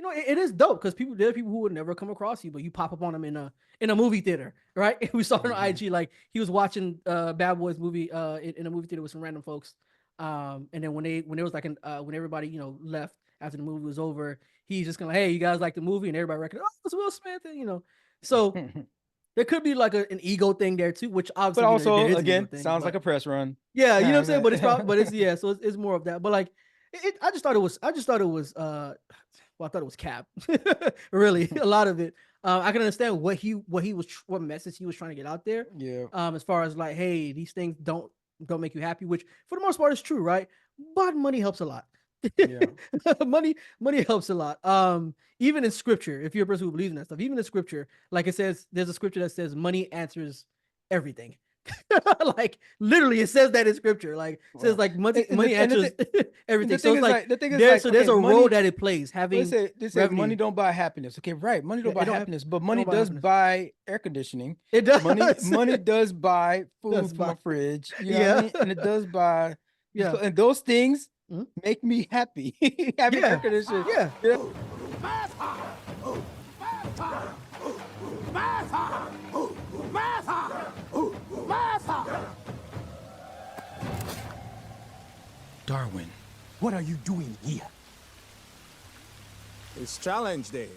you know, it is dope because there are people who would never come across you, but you pop up on them in a movie theater, right? We saw it on IG, like he was watching Bad Boys movie in a movie theater with some random folks. And then when it was like when everybody, you know, left after the movie was over, he's just gonna, hey, you guys like the movie, and everybody reckoned, oh, it's Will Smith, and, you know, so there could be like an ego thing there too, which But obviously, you know, there also, is an ego again, thing, sounds but like a press run. yeah, you know what I'm saying. But it's probably, but it's yeah, so it's more of that. But like, I just thought it was, well, I thought it was cap, really, a lot of it. I can understand what message he was trying to get out there. Yeah. As far as like, hey, these things don't make you happy, which for the most part is true, right? But money helps a lot. Yeah. money helps a lot. Even in scripture, if you're a person who believes in that stuff, even in scripture, like it says, there's a scripture that says money answers everything. Like literally, it says that in scripture. Like it says like money answers everything. So it's like the thing is there's like, so okay, there's a role money. that it plays having They say money revenue. don't buy happiness. Okay, right. Money don't Yeah, buy happiness, but money don't buy does happiness. buy air conditioning. It does. Money does buy Does food for buy. my fridge. You know what I Yeah. mean? And it does buy Yeah. and those things Mhm. make me happy. Having air Yeah. conditioning. Yeah. Yeah. Darwin, what are you doing here? It's challenge day.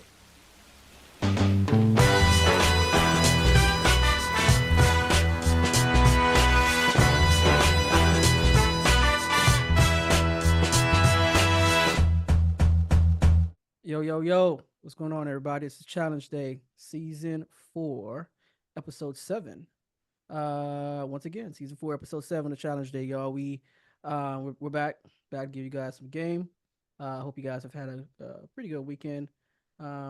Yo. What's going on, everybody? It's Challenge Day, Season 4, Episode 7. Once again, Season 4, Episode 7 of Challenge Day, y'all. We're back to give you guys some game. Hope you guys have had a pretty good weekend,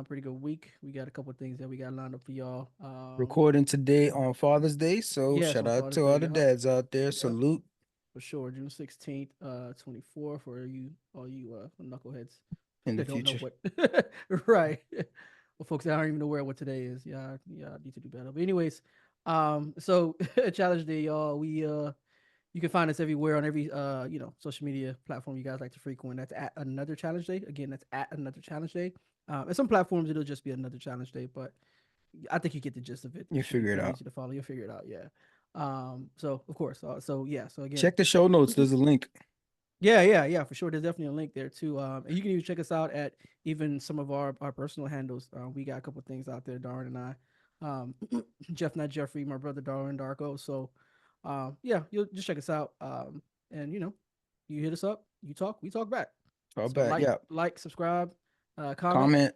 pretty good week. We got a couple of things that we got lined up for y'all. Recording today on Father's Day, so Yes, shout on out Father's to Day, all the yup. dads out there. Yep, Salute. for sure. June 16th, 24 for all you knuckleheads In the that don't know future. what. Right. Well, folks that aren't even aware what today is. Yeah, I need to do better. But anyways, so Challenge Day, y'all. You can find us everywhere on every social media platform you guys like to frequent. That's at Another Challenge Day. Again, that's at Another Challenge Day. And some platforms it'll just be Another Challenge Day, but I think you get the gist of it. You It should be figure it pretty out. easy to follow. You'll figure it out. Yeah. So of course. So again, Check the show notes. There's a link. yeah, for sure. There's definitely a link there too. And you can even check us out at even some of our personal handles. We got a couple things out there, Darwin and I. Jeff, not Jeffrey, my brother Darwin Darko. So, yeah, you'll just check us out. And you hit us up, you talk, we talk back. All So back. Yeah. subscribe, comment. Comment.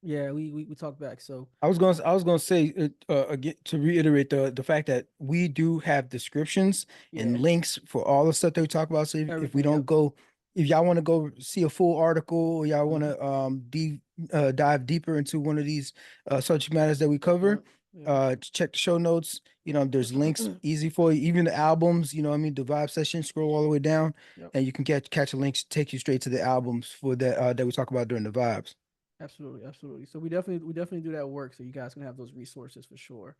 Yeah, we talk back. So I was gonna say again to reiterate the fact that we do have descriptions yeah, and links for all the stuff that we talk about. So if we everything. don't Yep. go, if y'all want to go see a full article, or y'all want to dive deeper into one of these subject matters that we cover, check the show notes. There's links easy for you. Even the albums, what I mean, the vibe session. Scroll all the way down, Yep. and you can catch a link, take you straight to the albums for that we talk about during the vibes. Absolutely. So we definitely do that work, so you guys can have those resources for sure.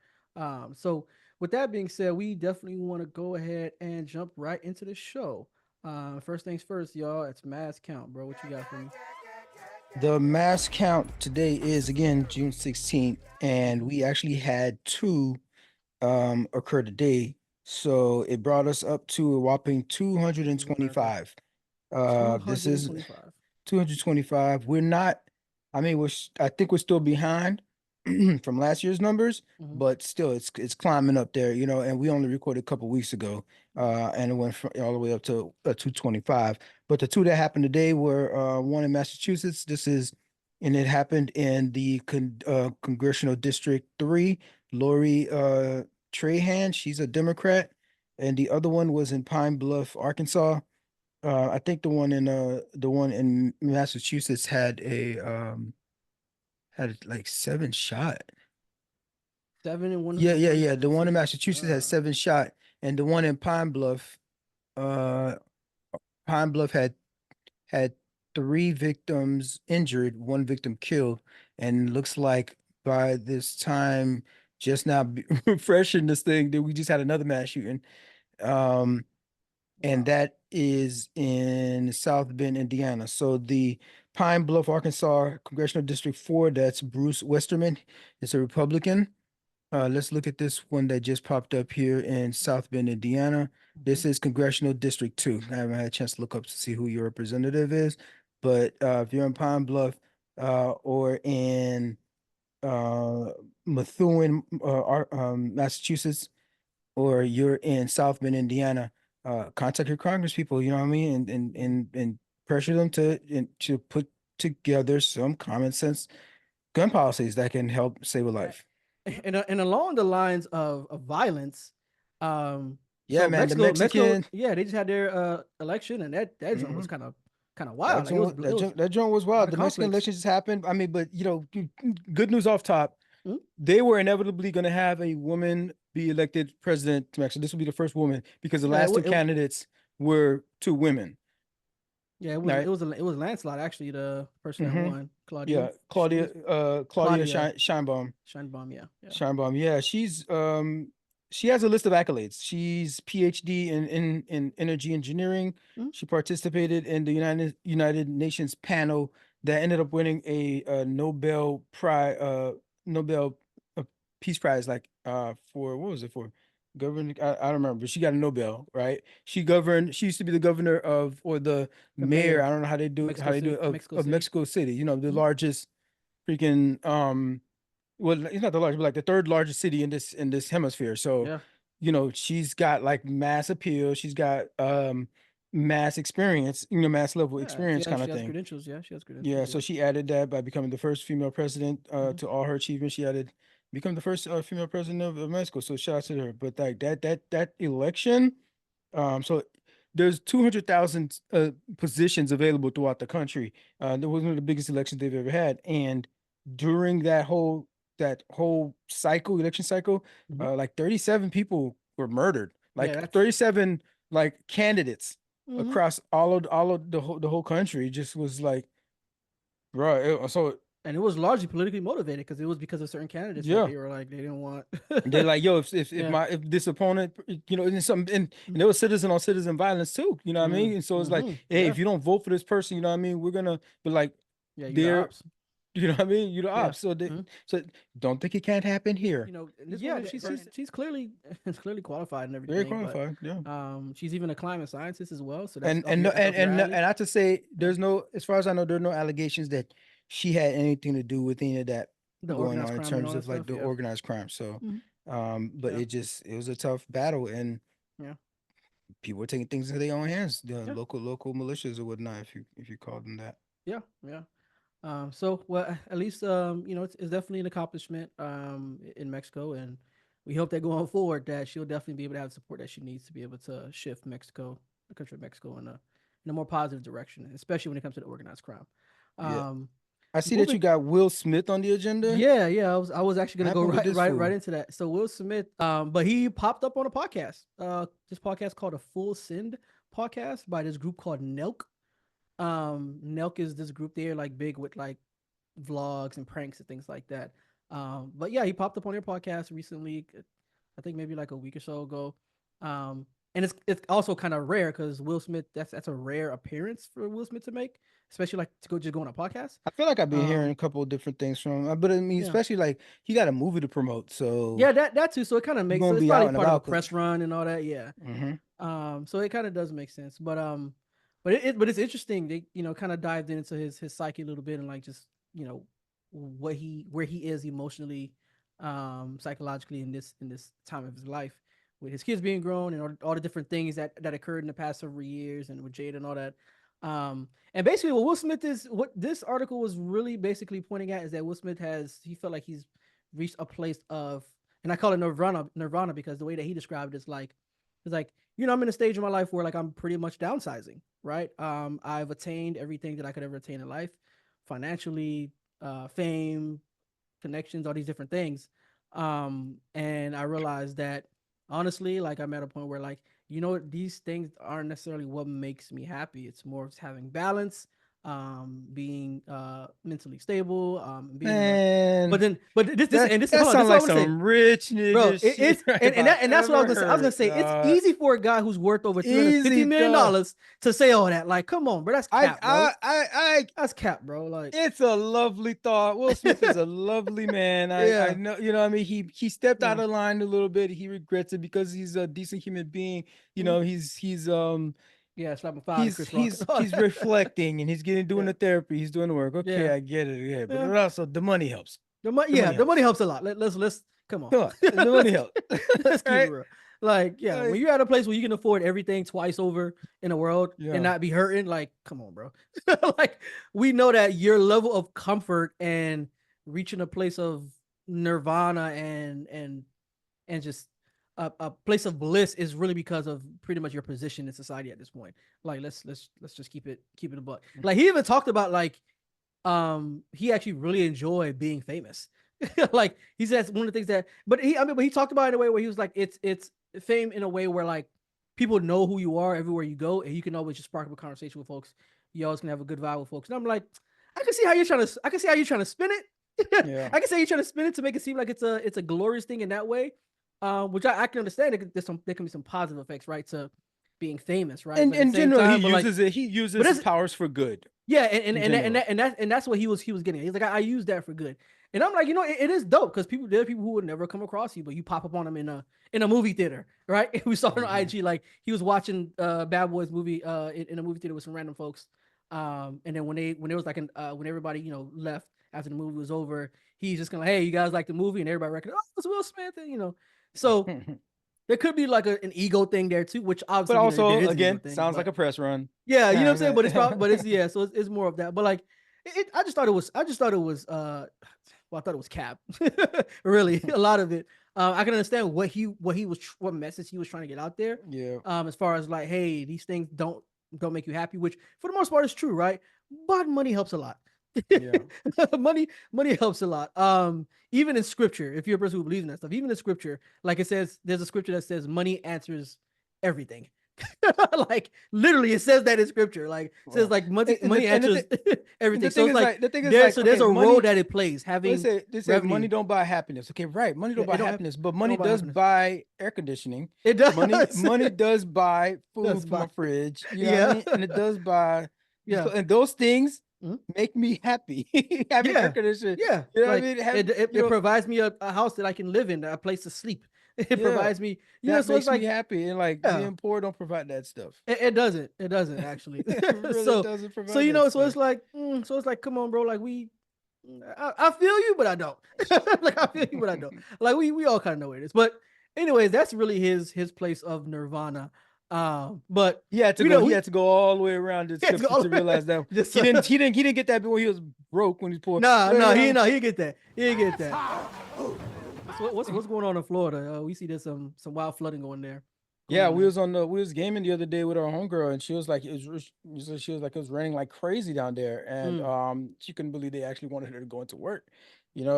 So with that being said, we definitely want to go ahead and jump right into the show. First things first, y'all. It's mass count, bro. What you got for me? The mass count today is again June 16th, and we actually had two occur today. So it brought us up to a whopping 225. This is 225. 225. We're not, I mean, I think we're still behind from last year's numbers, Mhm. but still it's climbing up there, and we only recorded a couple weeks ago, and it went all the way up to 225. But the two that happened today were one in Massachusetts. And it happened in the Congressional District 3. Lori Trahan, she's a Democrat, and the other one was in Pine Bluff, Arkansas. I think the one in Massachusetts had like 7 shot. 7 and one. Yeah. The one in 6. Massachusetts had 7 shot, and the one in uh, Pine Bluff had 3 victims injured, 1 victim killed, and looks like by this time, just now fresh in this thing, that we just had another mass shooting. And Wow. is in South Bend, Indiana. So the Pine Bluff, Arkansas Congressional District 4, that's Bruce Westerman. It's a Republican. Let's look at this one that just popped up here in South Bend, Indiana. This is Congressional District 2. I haven't had a chance to look up to see who your representative is, but if you're in Pine Bluff or in Methuen, Massachusetts, or you're in South Bend, Indiana, contact your Congress people, you know what I mean, and pressure them to put together some common sense gun policies that can help save a life. And along the lines of violence, Yeah, so man, the Mexico, Mexican. yeah, they just had their election, and that joint was Mhm. kind of wild. Like it was That joint was a lot wild. of The Mexican conflicts. election just happened. I mean, but good news off top. Mhm. They were inevitably going to have a woman be elected president to Mexico. This will be the first woman because the Yeah, last two candidates were two women. yeah, it Right. was a landslide actually. The person that Mm-hmm. won, Yeah, Claudia Scheinbaum. Scheinbaum, yeah. Scheinbaum. Yeah, she has a list of accolades. She's PhD in energy engineering. Mhm. She participated in the United Nations panel that ended up winning a Nobel Peace Prize, like for what was it for? Governor, I don't remember, but she got a Nobel, right? She used to be the governor of, or the The mayor, mayor, I don't know how they do it, Mexico of City. Mexico City, the Mhm. largest freaking well, it's not the largest, but like the third largest city in this hemisphere. So, Yeah, she's got like mass appeal, she's got mass experience, mass level yeah, experience kind she of has thing. credentials. Yeah, she has Yeah, credentials. so Yeah. she added that by becoming the first female president Mhm. to all her achievements. She added become the first female president of Mexico. So shout out to her. But like that election, so there's 200,000 positions available throughout the country. That was one of the biggest elections they've ever had. And during that whole election cycle, Mhm. like 37 people were murdered. Yeah, Like that's. 37 like candidates Mhm. across all of the whole country. Just was like, bro. So And it was largely politically motivated because it was because of certain candidates that yeah. they were like they didn't want. They're like, yo, Yeah. if this opponent, and something, and there was citizen on citizen violence too, you know what I mean? And so it's like, hey, Yeah. if you don't vote for this person, you know what I mean, we're gonna, but like, Yeah. You the they're, ops. you know what I mean, you're the Yeah. ops. So Mhm. so don't think it can't happen here. And this Yeah, woman, she's clearly clearly qualified and very everything, but qualified. Yeah. she's even a climate scientist as well. So that's And and no- up your and alley. not to say Yeah. there's no, as far as I know, there are no allegations that she had anything to do with any of that The going organized on in crime and all terms that of like stuff. the Yeah. organized crime. So, Mhm. but Yeah. it was a tough battle, and Yeah. people were taking things into their own hands, the Yeah. local militias or whatnot, if you call them that. Yeah. Yeah. So well, at least it's definitely an accomplishment in Mexico, and we hope that going forward that she'll definitely be able to have the support that she needs to be able to shift the country of Mexico in a more positive direction, especially when it comes to the organized crime. Yeah. Um, I see that moving you got Will Smith on the agenda. Yeah, I was actually What gonna go happened with this right fool? into that. So Will Smith, but he popped up on a podcast. This podcast called a Full Send podcast by this group called Nelk. Nelk is this group there like big with like vlogs and pranks and things like that. But yeah, he popped up on your podcast recently. I think maybe like a week or so ago. And it's also kind of rare because Will Smith that's a rare appearance for Will Smith to make, especially like to go on a podcast. I feel like I've been hearing Um, a couple of different things from him, but I mean, yeah, especially like he got a movie to promote, so yeah, that too. So it kind of he's makes so gonna it's be probably out and part of a about. Cause press run and all that. Yeah. hmm So it kind of does make sense, but it's interesting. They kind of dived into his psyche a little bit and like just where he is emotionally, psychologically in this time of his life with his kids being grown and all the different things that occurred in the past several years and with Jada and all that. And basically what this article was really basically pointing at is that Will Smith he felt like he's reached a place of, and I call it nirvana because the way that he described it is like, it's like, I'm in a stage of my life where like I'm pretty much downsizing, right? I've attained everything that I could ever attain in life, financially, fame, connections, all these different things. And I realized that honestly, like I'm at a point where like, these things aren't necessarily what makes me happy. It's more of having balance, being mentally stable, being Man, but this that and this that hold on, this sounds is what I like want to say. some rich Bro, nigga shit it's if I and that's what I was ever gonna say. I was gonna heard, say it's dog. easy for a guy who's worth over $350 Easy, million dog. to say all that. Like, come on, bro, that's cap, bro. I That's cap, bro. Like, it's a lovely thought. Will Smith is a lovely man. I yeah, know, you know what I mean? He stepped out yeah. of line a little bit. He regrets it because he's a decent human being. You know, Yeah, slapping fire to Chris Rock. he's reflecting and he's doing Yeah. the therapy. He's doing the work. Okay, Yeah. I get it. Yeah, but Yeah. also the money helps. The money, The yeah, money the money helps. helps a lot. Let's come on. Come on, the money helps. Let's keep it Right? real. Like, yeah, when Like, you're at a place where you can afford everything twice over in the world yeah. and not be hurting, like, come on, bro. Like, we know that your level of comfort and reaching a place of nirvana and just a place of bliss is really because of pretty much your position in society at this point. Like, let's just keep it a buck. Like, he even talked about like he actually really enjoyed being famous. Like, he says one of the things that, but he talked about it in a way where he was like, it's fame in a way where like people know who you are everywhere you go, and you can always just spark up a conversation with folks. You always can have a good vibe with folks. And I'm like, I can see how you're trying to spin it. Yeah. I can see you're trying to spin it to make it seem like it's a glorious thing in that way. Which I can understand. There can be some positive effects, right, to being famous, right? And But at in the same general, time, he uses his powers for good. yeah, in general. and that's what he was getting. He's like, I use that for good, and I'm like, it is dope because there are people who would never come across you, but you pop up on them in a movie theater, right? We saw it on IG, like he was watching Bad Boys movie in a movie theater with some random folks, and then when it was like when everybody left after the movie was over, he's just gonna, hey, you guys like the movie, and everybody recognized, oh, it's Will Smith, and so. There could be like an ego thing there too, which obviously But also, there is an ego again, thing, sounds like a press run. yeah, you know what I'm saying. But it's probably, but it's yeah, so it's more of that. But like, I just thought it was well, I thought it was cap, really a lot of it. I can understand what message he was trying to get out there. Yeah. As far as like, hey, these things don't make you happy, which for the most part is true, right? But money helps a lot. Yeah. money helps a lot. Even in scripture, if you're a person who believes in that stuff, even in scripture, like it says, there's a scripture that says money answers everything. Like literally, it says that in scripture. Like it says like money answers everything. So it's like the thing is there's a money, role that it plays. Having they say money don't buy happiness. Okay, right? Money don't buy happiness, but money does buy air conditioning. It does. Money does buy food Does from buy. my fridge. You know what I mean? And it does buy. Yeah. And those things make me happy. Having air conditioning. Yeah. You know like, what I mean? It provides me a house that I can live in, a place to sleep. It provides me, that so makes it's like me happy, and like being poor don't provide that stuff. It doesn't actually. It really doesn't provide so that so stuff. it's like, come on, bro. Like I feel you, but I don't. Like I feel you, but I don't. Like we all kind of know what it is. But anyways, that's really his place of nirvana. But he had to go all the way around the scripture to realize that he didn't get that when he was broke, when he was poor. No, he didn't get that. He didn't get that. So what's going on in Florida? We see there's some wild flooding going there. Yeah, we was gaming the other day with our homegirl, and she was like, it was raining like crazy down there, and she couldn't believe they actually wanted her to go into work.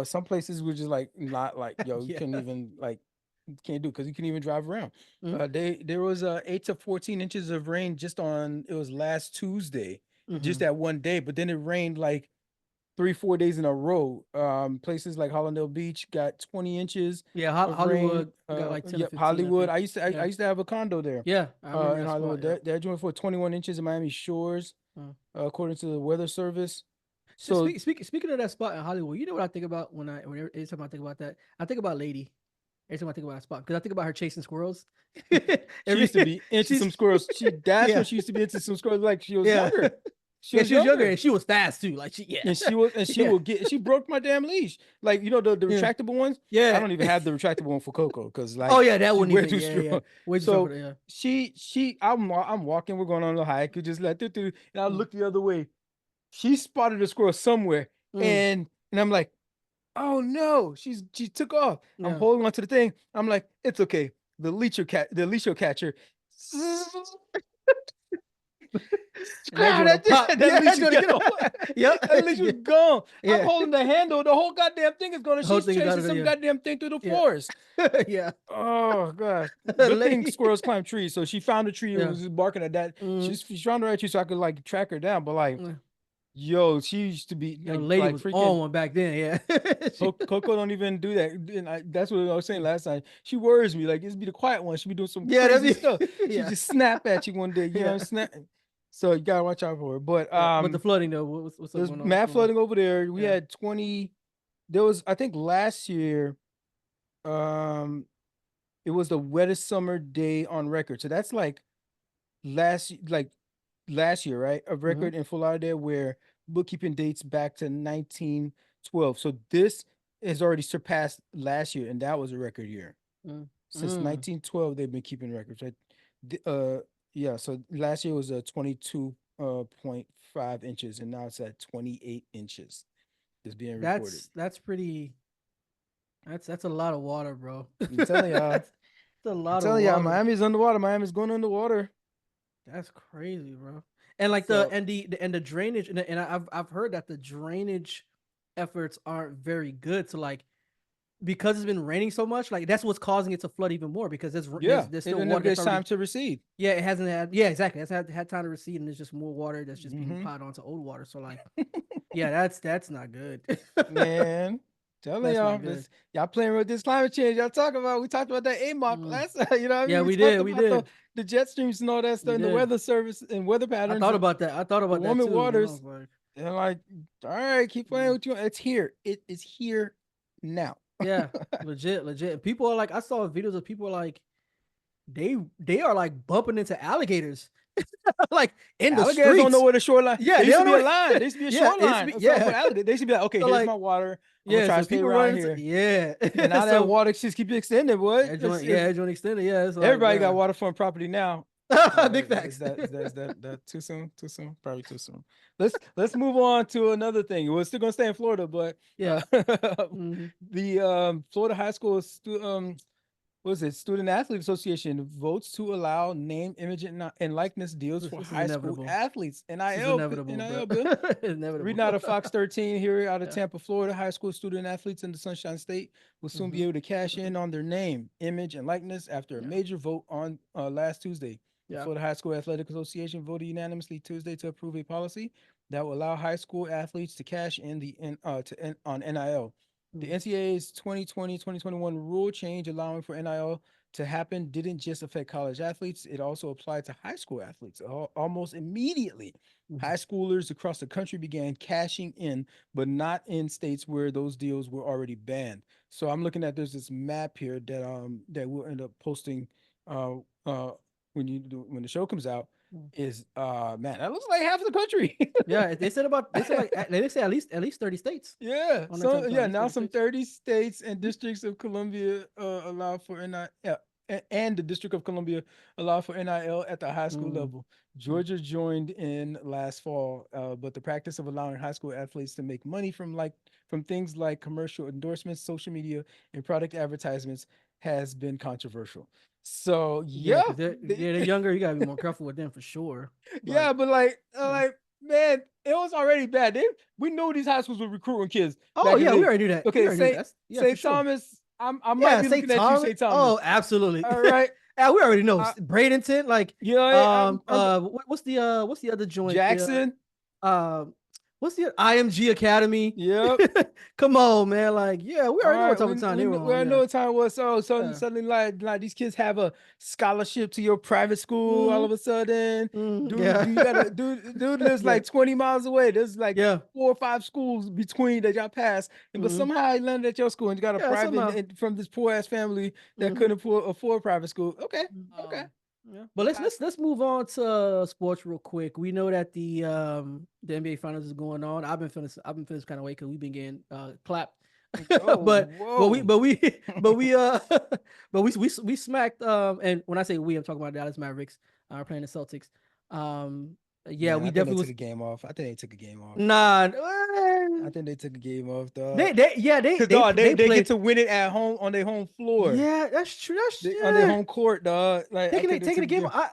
Some places were just like not like, yo, you couldn't even like, you can't do, because you can't even drive around. There was 8 to 14 inches of rain it was last Tuesday, just that one day, but then it rained like 3-4 days in a row. Places like Hollandale Beach got 20 inches. Yeah, Hollywood got like 10 to 15, Hollywood. I used to have a condo there. Yeah, I remember in Hollywood. Spot, They're doing for 21 inches in Miami Shores, according to the weather service. So speaking of that spot in Hollywood, you know what I think about every time I think about that? I think about Lady. Every time I think about that spot, because I think about her chasing squirrels. She used to be into some squirrels. That's when she used to be into some squirrels, like she was younger. She was younger, and she was fast too. Like she broke my damn leash. Like, the retractable ones. Yeah, I don't even have the retractable one for Coco, because like, that wouldn't way even, too strong. Way too so I'm walking. We're going on a hike. You just like, and I look the other way. She spotted a squirrel somewhere, and I'm like, oh no, she took off. I'm holding onto the thing. I'm like, it's okay. The leash will catch her. That leash was gone. I'm holding the handle. The whole goddamn thing is going. She's chasing some goddamn thing through the forest. Yeah. Oh gosh. Good thing squirrels climb trees. So she found a tree. It was just barking at that. She's found the right tree, so I could like track her down. But like, Yo, she used to be Young like, lady was freaking. on one back then. Yeah. Coco don't even do that. And that's what I was saying last time. She worries me. Like, it's be the quiet one. She be doing some Yeah, crazy that'd be- stuff. She yeah. just snap at you one day. You know, Yeah. snap. So you gotta watch out for her. But Yeah. But the flooding though, what's up there's going on? mad flooding over there. We Yeah. had 20. There was, I think, last year. Um, it was the wettest summer day on record. So that's like last year, right? A record in Fort Lauderdale where bookkeeping dates back to 1912. So this has already surpassed last year, and that was a record year. Since 1912, they've been keeping records, right? Yeah. So last year was 22.5 inches, and now it's at 28 inches. It's being reported. That's pretty. That's a lot of water, bro. I'm telling y'all. That's a lot I'm of telling y'all, water. Miami's underwater. Miami's going underwater. That's crazy, bro. And like So- the drainage, and I've heard that the drainage efforts aren't very good. So like, because it's been raining so much, like that's what's causing it to flood even more because there's It still never water that's gets time already, to recede. yeah, it hasn't had, yeah, exactly, it's had time to recede, and there's just more water that's just being Mhm. piled onto old water. So like, yeah, that's not good. Man, telling That's y'all, not good. y'all playing with this climate change. Y'all talking about, we talked about that AMOC last time, you know what I mean? Yeah, we talked did, we about did. the jet streams and all that stuff, We and the did. weather service and weather I patterns. thought about that. I thought about that warming too. Man. I waters. was like, And like, all right, keep playing with you. It's here. It is here now. yeah, legit. People are like, I saw videos of people like, they are like bumping into alligators, like in the Alligators streets. don't know where the shoreline. Yeah, there they used to don't be a know- line. There used to be a Yeah, it used to shoreline. be- or something yeah. for alligators. They used to be like, okay, So, here's like, my water. I'm Yeah, gonna try so to stay people around run here. into, yeah, And now So, that water just keep extending, boy. that joint extended. Yeah, it's like, Everybody got waterfront property now. Big facts. Is that too soon? Too soon? Probably too soon. Let's move on to another thing. We're still gonna stay in Florida, but Yeah. The Florida High School Student Athlete Association votes to allow name, image, and likeness deals for This is high school inevitable. athletes. This is NIL, inevitable, NIL bro. bill. Inevitable. Reading out of Fox 13 here out of Yeah. Tampa, Florida, high school student athletes in the Sunshine State will soon be able to cash in on their name, image, and likeness after a major vote on last Tuesday. The Yeah. Florida High School Athletic Association voted unanimously Tuesday to approve a policy that will allow high school athletes to cash in on NIL. The NCAA's 2020-2021 rule change allowing for NIL to happen didn't just affect college athletes, it also applied to high school athletes. Almost immediately, high schoolers across the country began cashing in, but not in states where those deals were already banned. So I'm looking at, there's this map here that we'll end up posting when the show comes out. Is man, that looks like half the country. Yeah, they said at least 30 states. Yeah. On the So top yeah, side, now 30 some states. 30 states and districts of Columbia allow for NIL. And the District of Columbia allow for NIL at the high school level. Georgia joined in last fall, but the practice of allowing high school athletes to make money from things like commercial endorsements, social media, and product advertisements has been controversial. So yeah, 'cause they're younger. You gotta be more careful with them for sure. yeah, but man, it was already bad. We knew these high schools were recruiting kids. Oh back in yeah, the we day. already knew that. We Okay, already knew that. Yeah, St. for sure. Thomas. I might be looking at you, St. Thomas. Oh, absolutely. All right. Yeah, we already know Bradenton. Like, You know, what's the other joint? Jackson. What's the IMG Academy? Yep. Come on, man. Like, yeah, we already know what type of time they were on. We already know what time it was. So Yeah. suddenly, like these kids have a scholarship to your private school. All of a sudden, dude, Yeah. you gotta dude lives like 20 miles away. There's like 4 or 5 schools between that y'all pass, but somehow he landed at your school and you got a private and from this poor ass family that couldn't afford private school. Okay. Yeah. But let's move on to sports real quick. We know that the NBA finals is going on. I've been feeling kind of way because we've been getting clapped. but we smacked and when I say we, I'm talking about Dallas Mavericks are playing the Celtics. Yeah, we definitely took a game off. I think they took a game off. Nah, I think they took a game off, dog. They get to win it at home on their home floor. Yeah, that's true. On their home court, dog. Like taking a game. I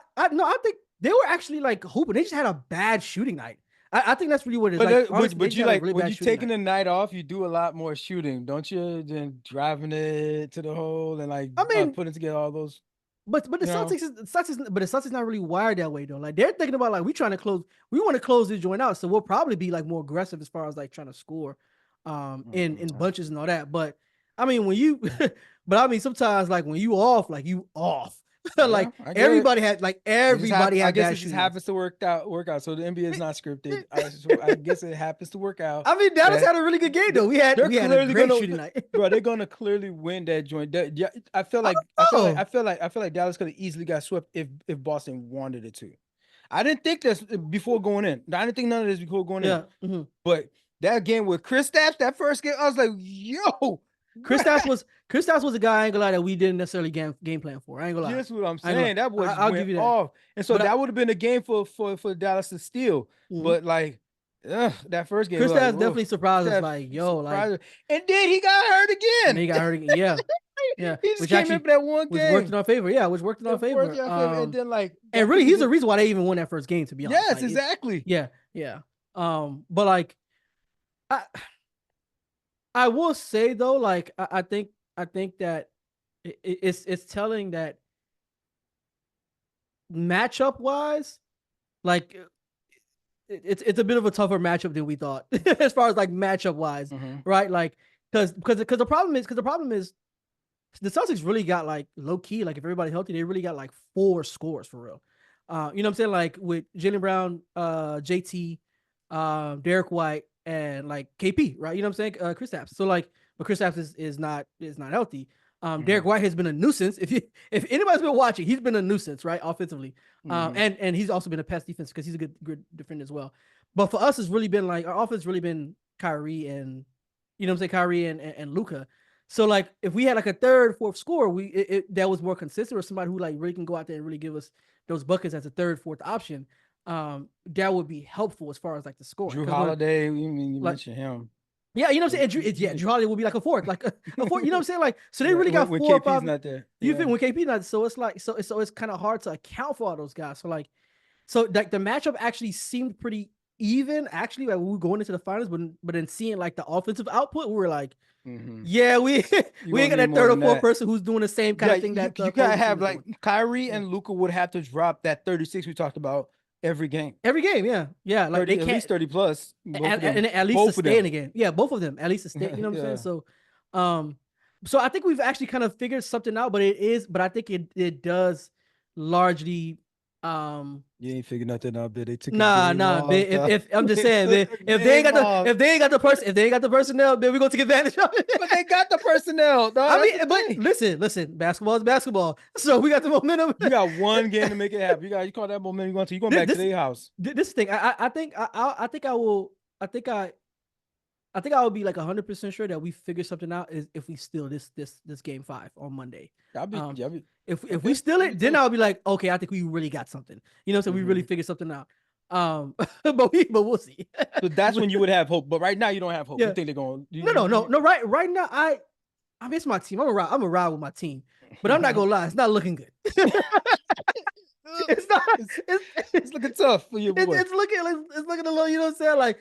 think they were actually like hooping. They just had a bad shooting night. I think that's really what it is. But you like when you're taking a night off, you do a lot more shooting, don't you? Than driving it to the hole and putting together all those. But the Celtics not really wired that way though. Like they're thinking about like we want to close this joint out, so we'll probably be like more aggressive as far as like trying to score, in bunches and all that. But I mean sometimes like when you off, like you off. Like everybody had I guess it just happens to work out. So the NBA is not scripted. I guess it happens to work out. I mean, Dallas had a really good game though. We had a great shooting night. Bro, they're gonna clearly win that joint. I feel like Dallas could have easily got swept if Boston wanted it to. I didn't think this before going in. I didn't think none of this before going in. Mm-hmm. But that game with Kristaps, that first game, I was like, yo. Kristaps was a guy, I ain't gonna lie, that we didn't necessarily game plan for. I ain't gonna lie. That's what I'm saying. That was I'll give you that. off. And so that would have been a game for Dallas to steal. Mm-hmm. But like that first game, Kristaps definitely surprised us. Like, yo, like, and then he got hurt again. Yeah. Yeah. He just came in for that one game. Which worked in our favor. Yeah, which worked in our favor. And then and really he's the reason why they even won that first game, to be honest. Yes, like, exactly. Yeah. But like I will say though, like I think that it's telling that matchup wise, like it's a bit of a tougher matchup than we thought as far as like matchup wise, right? Like because the problem is the Celtics really got like low key, like if everybody healthy, they really got like 4 scores for real. You know what I'm saying? Like with Jaylen Brown, JT, Derek White, and like KP, right? You know what I'm saying? Kristaps. So like, but Kristaps is not healthy. Derek White has been a nuisance. If anybody's been watching, he's been a nuisance, right? Offensively. And he's also been a pest defense because he's a good defender as well. But for us, it's really been like our offense really been Kyrie and Kyrie and Luka. So like if we had like a third, fourth scorer, that was more consistent, or somebody who like really can go out there and really give us those buckets as a third, fourth option. That would be helpful as far as like the score. Drew Holiday, you mentioned him. Yeah, you know what I'm saying? Drew Holiday will be like a fourth, like a fourth, you know what I'm saying? Like, so they really got when 4 or KP's 5. Not there. You think when KP not, so it's like, so it's kind of hard to account for all those guys. So like the matchup actually seemed pretty even actually, like when we were going into the finals, but then seeing like the offensive output, we were like, yeah, we ain't got that third or fourth person who's doing the same kind of thing that you gotta have like Kyrie and Luka would have to drop that 36 we talked about every game. Yeah. Like 30, they can't, at least 30 plus. And at least sustain again. Yeah, both of them at least sustain. You know what I'm saying? So I think we've actually kind of figured something out, but I think it does largely. You ain't figured nothing out, bitch. They took If I'm just saying, if they ain't got the personnel, then we're gonna take advantage of it. But they got the personnel, dog. I mean, but listen, basketball is basketball. So we got the momentum. You got one game to make it happen. You call that momentum. You're going back to their house. This thing, I think I will be like 100% sure that we figure something out is if we steal this game 5 on Monday. If we steal it, then I'll be like, okay, I think we really got something. You know, so we really figured something out. But we'll see. So that's when you would have hope. But right now you don't have hope. Yeah. You think they're going? No. Right now, I mean, it's my team. I'm a ride with my team. But I'm not gonna lie, it's not looking good. It's looking tough for you, boy. It's looking a little. You know what I'm saying? Like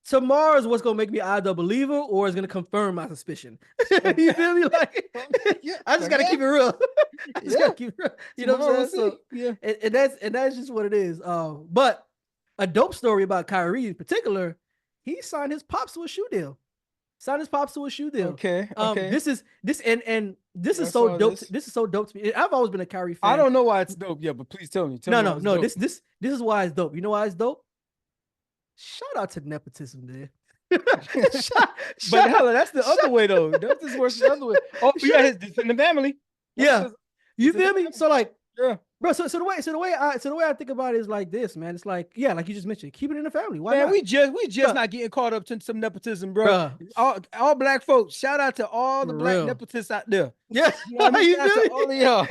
tomorrow is what's gonna make me either a believer or it's gonna confirm my suspicion. You feel me? Like I just gotta keep it real. Gotta keep it real. You know what I'm saying? So and that's just what it is. But a dope story about Kyrie in particular, he signed his pops to a shoe deal. Okay. This is so dope. This is so dope to me. I've always been a Kyrie fan. I don't know why it's dope. Yeah, but please tell me. No. This is why it's dope. You know why it's dope? Shout out to nepotism, man. But hell, that's the other way though. That's just worse the other way. Oh, yeah, it's in the family. Yeah, you feel me? So like, yeah, bro. So the way I think about it is like this, man. It's like, yeah, like you just mentioned, keep it in the family. Why not? We just not getting caught up to some nepotism, bro. All black folks. Shout out to all the black nepotists out there. Yeah, you know what I mean? Shout out to all of y'all.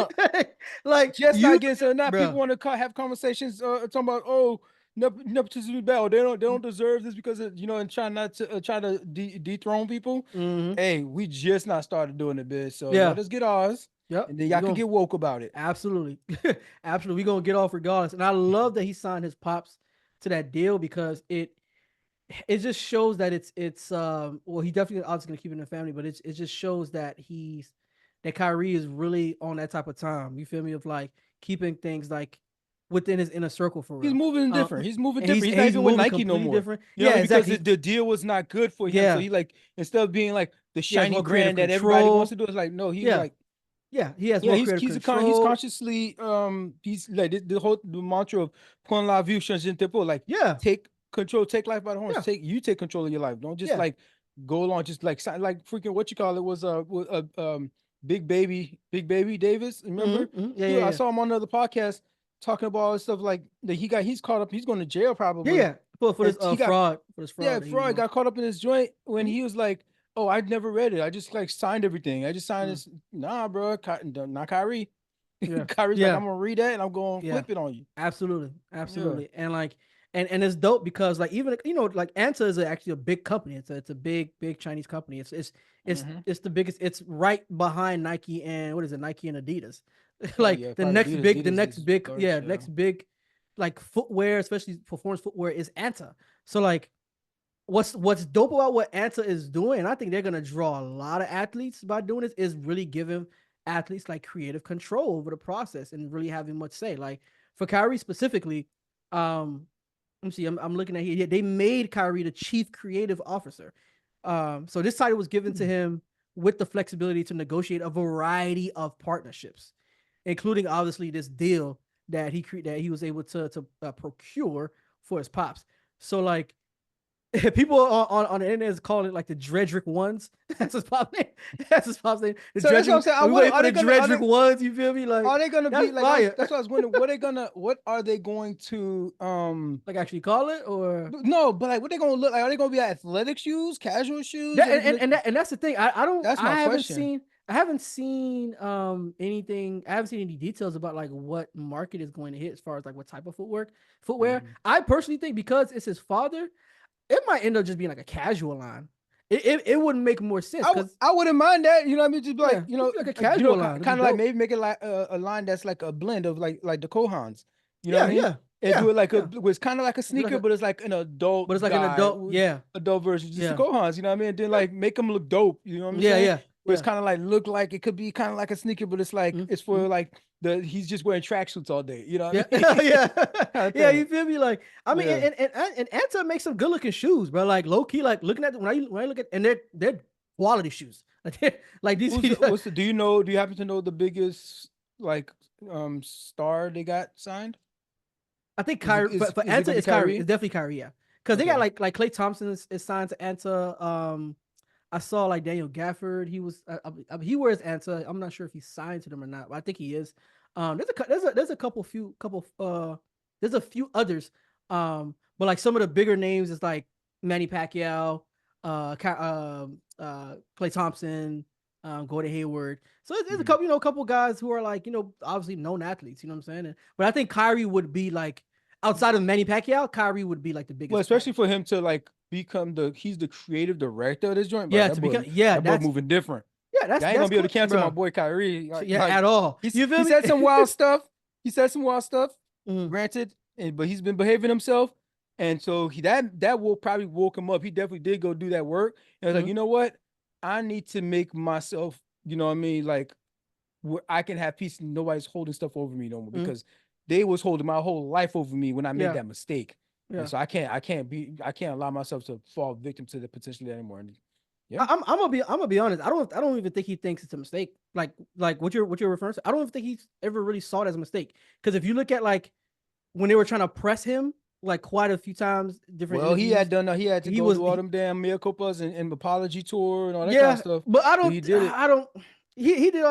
Like just not getting so now. People want to have conversations talking about nepotism is bad. They don't deserve this because of, and try to dethrone people. Hey, we just not started doing it, bitch. So let us get ours. Yep. And then y'all can get woke about it. Absolutely. Absolutely. We're gonna get off regardless. And I love that he signed his pops to that deal because it just shows that it's well, he definitely obviously gonna keep it in the family, but it just shows that he that Kyrie is really on that type of time. You feel me? Of like keeping things like within his inner circle for real. He's moving different. He's moving and different. He's not he's even with moving Nike no completely more. different. You know, Yeah, because exactly. the deal was not good for him. Yeah. So he like, instead of being like the He has shiny more creative brand that everybody wants to control. do, it's like, no, he's Yeah. like, Yeah, he has more creative he's control. consciously he's like the mantra of "Prends la vie, change tempo," like Yeah. take control, take life by the horns, Yeah. take control of your life. Don't just Yeah. like go along, just like freaking what you call it was Big Baby Davis. Remember? Yeah, Dude, I yeah. saw him on another podcast talking about all this stuff like that. He's caught up. He's going to jail Yeah, probably. yeah. For this He got fraud. For this fraud. yeah, that he was Freud on. got caught up in his joint when Mhm. he was like, "Oh, I never read it. I just like signed everything. I just signed Mm. this." Nah, bro, not Kyrie. Yeah. Kyrie's like, Yeah. "I'm gonna read that and I'm gonna Yeah. flip it on you." Absolutely. Yeah. Absolutely. And like and it's dope because like even like Anta is actually a big company. It's a big Chinese company. Mhm. It's the biggest. It's right behind Nike and what is it? Nike and Adidas. Oh like yeah, the probably next big the Adidas next is big large, yeah, next big like footwear, especially performance footwear is Anta. So like what's dope about what Anta is doing, and I think they're gonna draw a lot of athletes by doing this, is really giving athletes like creative control over the process and really having much say. Like for Kyrie specifically, let me see, I'm looking at here. They made Kyrie the chief creative officer. So this title was given to him with the flexibility to negotiate a variety of partnerships, including obviously this deal that he was able to procure for his pops. So like people on the internet is calling it like the Dredrick ones. That's his pop name. That's his pop's name. The So that's what I'm saying. I we wonder, wait for the Dredrick ones. You feel me? Like are they gonna that's be like? fire. That's what I was wondering. What are they going to like actually call it or No, but like, what they gonna look like? Are they gonna be athletic shoes, casual shoes? that, and that's the thing. I don't. That's my question. I haven't seen anything. I haven't seen any details about like what market is going to hit as far as like what type of footwear. I personally think because it's his father, it might end up just being like a casual line. It wouldn't make more sense because I wouldn't mind that. You know what I mean? Just be like, like a casual line. kind of like maybe make it like a line that's like a blend of like the Kohans. You know Yeah, what I mean? yeah. And do it like was kind of like a sneaker, but it's like an adult. But it's like an adult, adult version, just Yeah. the Kohans. You know what I mean? And then like make them look dope. You know what I'm Yeah, saying? yeah. Where it's kind of like look like it could be kind of like a sneaker, but it's like it's for like he's just wearing tracksuits all day. You know what I mean? Yeah. Kinda Yeah, thing. you feel me? Like, I mean, Yeah. and Anta makes some good looking shoes, bro. Like low key, like looking at when I look at, and they're quality shoes. Like these. Do you happen to know the biggest like star they got signed? I think Kyrie, for Anta, it's Kyrie. It's definitely Kyrie, yeah. Because they got like Klay Thompson is signed to Anta. I saw like Daniel Gafford. He wears Anta. I'm not sure if he's signed to them or not, but I think he is. There's a few others. But like some of the bigger names is like Manny Pacquiao, Klay Thompson, Gordon Hayward. So there's a couple guys who are like, obviously known athletes, you know what I'm saying? But I think Kyrie would be like, outside of Manny Pacquiao, Kyrie would be like the biggest. Well, especially for him to like become he's the creative director of this joint. Yeah, that boy moving different. Yeah, that's I ain't gonna be able to cancel my boy Kyrie. At all. He said some wild stuff. Granted, but he's been behaving himself, and so that will probably woke him up. He definitely did go do that work, and I was like, you know what? I need to make myself, you know what I mean, like where I can have peace and nobody's holding stuff over me no more because they was holding my whole life over me when I made that mistake. Yeah. And so I can't allow myself to fall victim to the potential anymore. Yeah, I'm gonna be honest. I don't even think he thinks it's a mistake. Like what you're referring to. I don't even think he's ever really saw it as a mistake. Because if you look at like when they were trying to press him like quite a few times, different. Well, he had to go through all them damn mea culpas and apology tour and all that kind of stuff. But he did all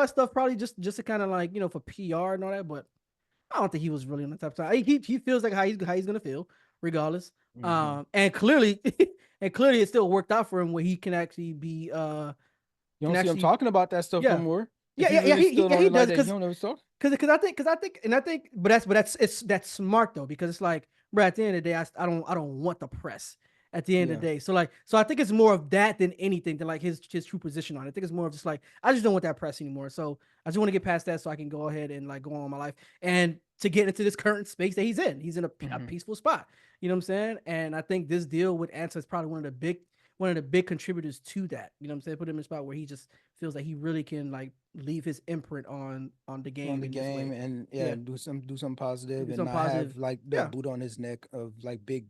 that stuff probably just to kind of like for PR and all that. But I don't think he was really on the top side. He feels like how he's gonna feel regardless. And clearly it still worked out for him where he can actually be. You don't see him talking about that stuff no more. He does but that's smart though, because it's like, bro, at the end of the day, I don't want the press at the end of the day. So I think it's more of that than anything, than like his true position on it. I think it's more of just like, I just don't want that press anymore. So I just want to get past that so I can go ahead and like go on with my life and to get into this current space that he's in. He's in a peaceful spot. You know what I'm saying? And I think this deal with Anta is probably one one of the big contributors to that. You know what I'm saying? Put him in a spot where he just feels like he really can like leave his imprint on the game on the in this game, way. and Yeah, do something positive, do and something not positive. have like Yeah. that boot on his neck of like big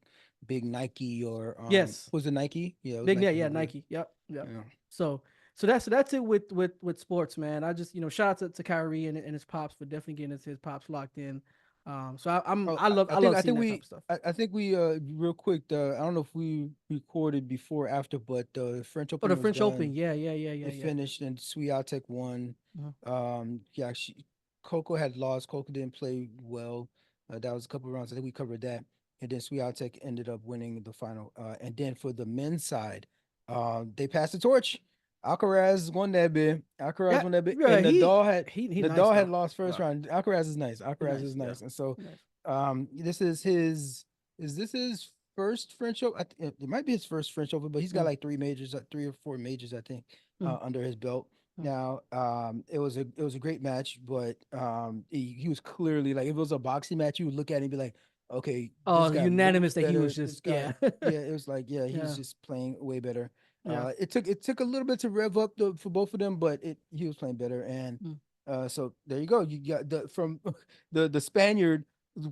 Nike, or Yes. was it Nike? Yeah, it was Big net. Nike. Yeah. Nike. Yep. Yep. Yeah. So that's it with sports, man. I just shout out to Kyrie and his pops for definitely getting his pops locked in. So Oh, I love I seeing think that type of stuff. I think we real quick. I don't know if we recorded before or after, but the French Oh, Open the was French Open. done. Yeah. It finished, and Swiatek won. Mhm. Yeah, Coco had lost. Coco didn't play well. That was a couple of rounds. I think we covered that. And then Swiatek ended up winning the final. And then for the men's side, they passed the torch. Alcaraz won that bit. Alcaraz Yeah. won that bit. Yeah. And He nice Nadal had though. lost first Wow. round. Alcaraz is nice. He Alcaraz nice. is Yeah. nice. And so He nice. this is his is this his first French Open? It might be his first French Open, but he's got Mm, like three or four majors, I think, mm, under his belt. mm. Now, it was a great match, but he was clearly like, if it was a boxing match, you would look at it and be like, okay, this Oh, guy way unanimous that he better. was This just guy, yeah. yeah, it was like, yeah, he's Yeah. just playing way better. Yeah. It took a little bit to rev up for both of them, but he was playing better, and Mm, so there you go. You got from the Spaniard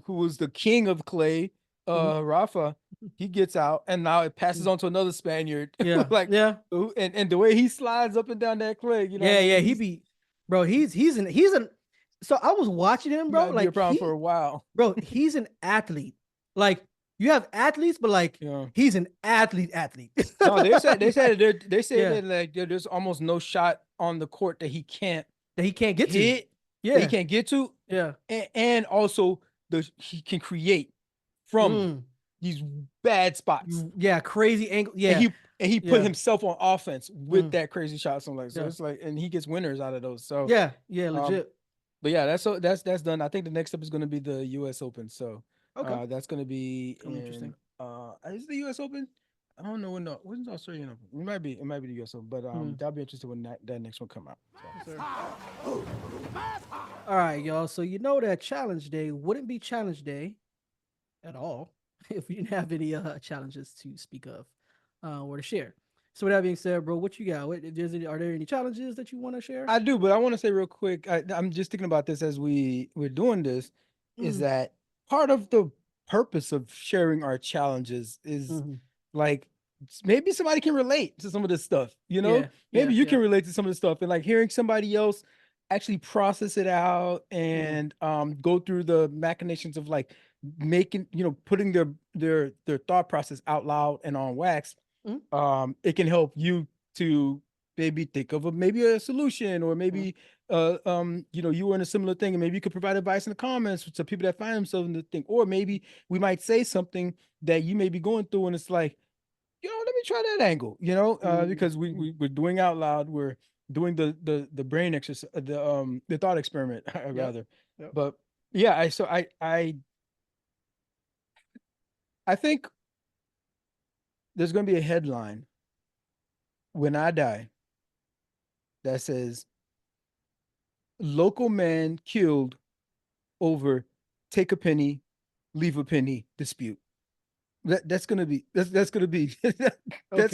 who was the king of clay, mhm, Rafa. He gets out, and now it passes mm. on to another Spaniard. Yeah. Like, Yeah. and the way he slides up and down that clay, you know what Yeah. I Yeah. mean? He be, bro. He's an. So I was watching him, He bro. might be a Like problem for a while. bro, he's an athlete. Like you have athletes, but like Yeah. he's an athlete. No, Like, they said yeah, that like there's almost no shot on the court that he can't that he can't get to. hit, that he Yeah. can't get to, Yeah. and also he can create from Mm. these bad spots. Yeah. Crazy angle. And Yeah. he put Yeah. himself on offense with Mm. that crazy shot. So like, so Yeah. it's like, and he gets winners out of those. So Yeah. Yeah. um, Legit. but yeah, that's done. I think the next step is going to be the U.S. Open. So Okay. that's going to be Cool, interesting. in is the U.S. Open? I don't know when's the Australian Open. It might be the U.S. Open, but Mm. that'll be interesting when that next one come out. So. Yes, sir. All right, y'all. So you know that challenge day wouldn't be challenge day at all if we didn't have any challenges to speak of or to share. So with that being said, bro, what you got? Are there any challenges that you want to share? I do, but I want to say real quick. I'm just thinking about this as we're doing this. Is Mm. that part of the purpose of sharing our challenges? Is Mhm. like maybe somebody can relate to some of this stuff. You know, Yeah. maybe Yeah. you Yeah. can relate to some of this stuff, and like hearing somebody else actually process it out and go through the machinations of like making, putting their thought process out loud and on wax. Mhm. It can help you to maybe think of maybe a solution, or maybe you were in a similar thing, and maybe you could provide advice in the comments to people that find themselves in the thing. Or maybe we might say something that you may be going through, and it's like, let me try that angle, because we're doing out loud, we're doing the brain exercise, the thought experiment, Yep. rather. Yep. But yeah, I think there's going to be a headline when I die that says local man killed over take a penny, leave a penny dispute. That's gonna be that's gonna be that's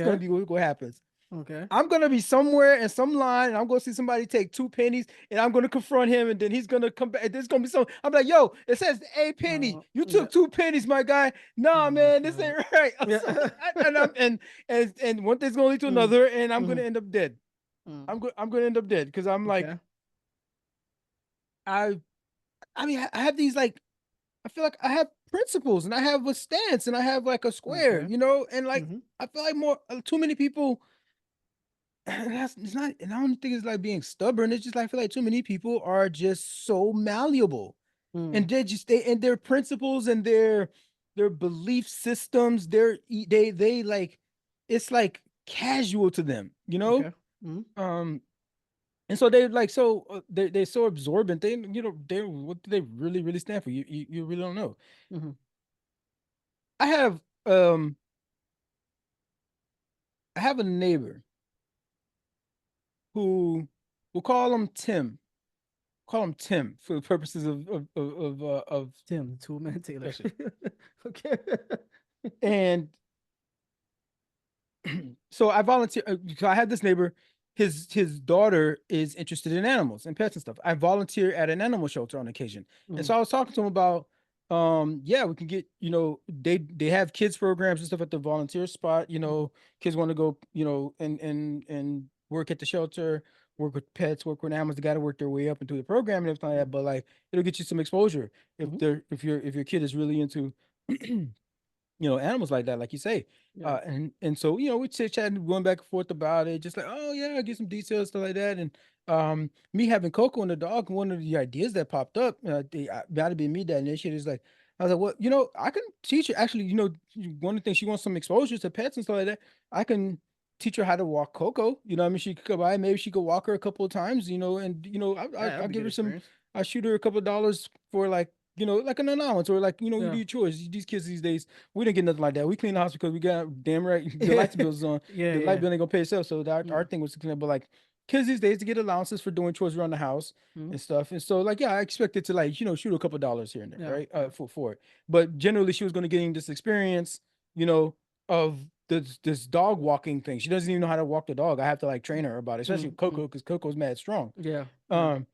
gonna Okay. be what happens. Okay. I'm gonna be somewhere in some line, and I'm gonna see somebody take 2 pennies, and I'm gonna confront him, and then he's gonna come back. There's gonna be some. I'm like, yo, it says a penny. You Yeah. took 2 pennies, my guy. Nah, Oh my man, this God. ain't right. Yeah. And one thing's gonna lead to Mm, another, and I'm gonna mhm, end up dead. mm. I'm gonna end up dead because I'm like, Okay. I I mean, I have these like, I feel like I have principles, and I have a stance, and I have like a square, Okay. and like Mhm. I feel like too many people. And it's not, and I don't think it's like being stubborn. It's just like I feel like too many people are just so malleable, Mm. and and their principles and their belief systems. They like, it's like casual to them, Okay. Mhm. And so they like, so they're so absorbent. They what do they really stand for? You really don't know. Mhm. I have um I have a neighbor who, we'll call him Tim for the purposes of Tim, Toolman Taylor. discussion. Okay. And So I volunteer. So I have this neighbor. His daughter is interested in animals and pets and stuff. I volunteer at an animal shelter on occasion, and so I was talking to him about, yeah, we can get, they have kids programs and stuff at the volunteer spot. Kids want to go, and work at the shelter, work with pets, work with animals. They got to work their way up into the program and everything like that. But like, it'll get you some exposure if Mhm. if your kid is really into animals like that, like you say. Yeah. And so, we chit chatting, going back and forth about it, just like, oh yeah, get some details, stuff like that. And me having Coco and the dog, one of the ideas that popped up, that'd be me that initiated is like, I was like, well, I can teach her actually, one of the things she wants some exposure to pets and stuff like that. I can teach her how to walk Coco. I mean, she could come by, maybe she could walk her a couple of times, and Yeah, that'd I'll be give good her some, experience. I'll shoot her a couple of dollars for like, like an allowance, or like, you Yeah. do your chores. These kids these days, we didn't get nothing like that. We clean the house because we got damn right the light bills is on. Yeah, The light yeah. bill ain't gonna pay itself. So our Mm. thing was to clean up. But like kids these days to get allowances for doing chores around the house Mhm. and stuff. And so like, yeah, I expected to like, shoot a couple of dollars here and there, Yeah. right? For it. But generally she was gonna gain this experience, of this dog walking thing. She doesn't even know how to walk the dog. I have to like train her about it, especially Mm, Coco, because Coco's mad strong. Yeah. Yeah. Um,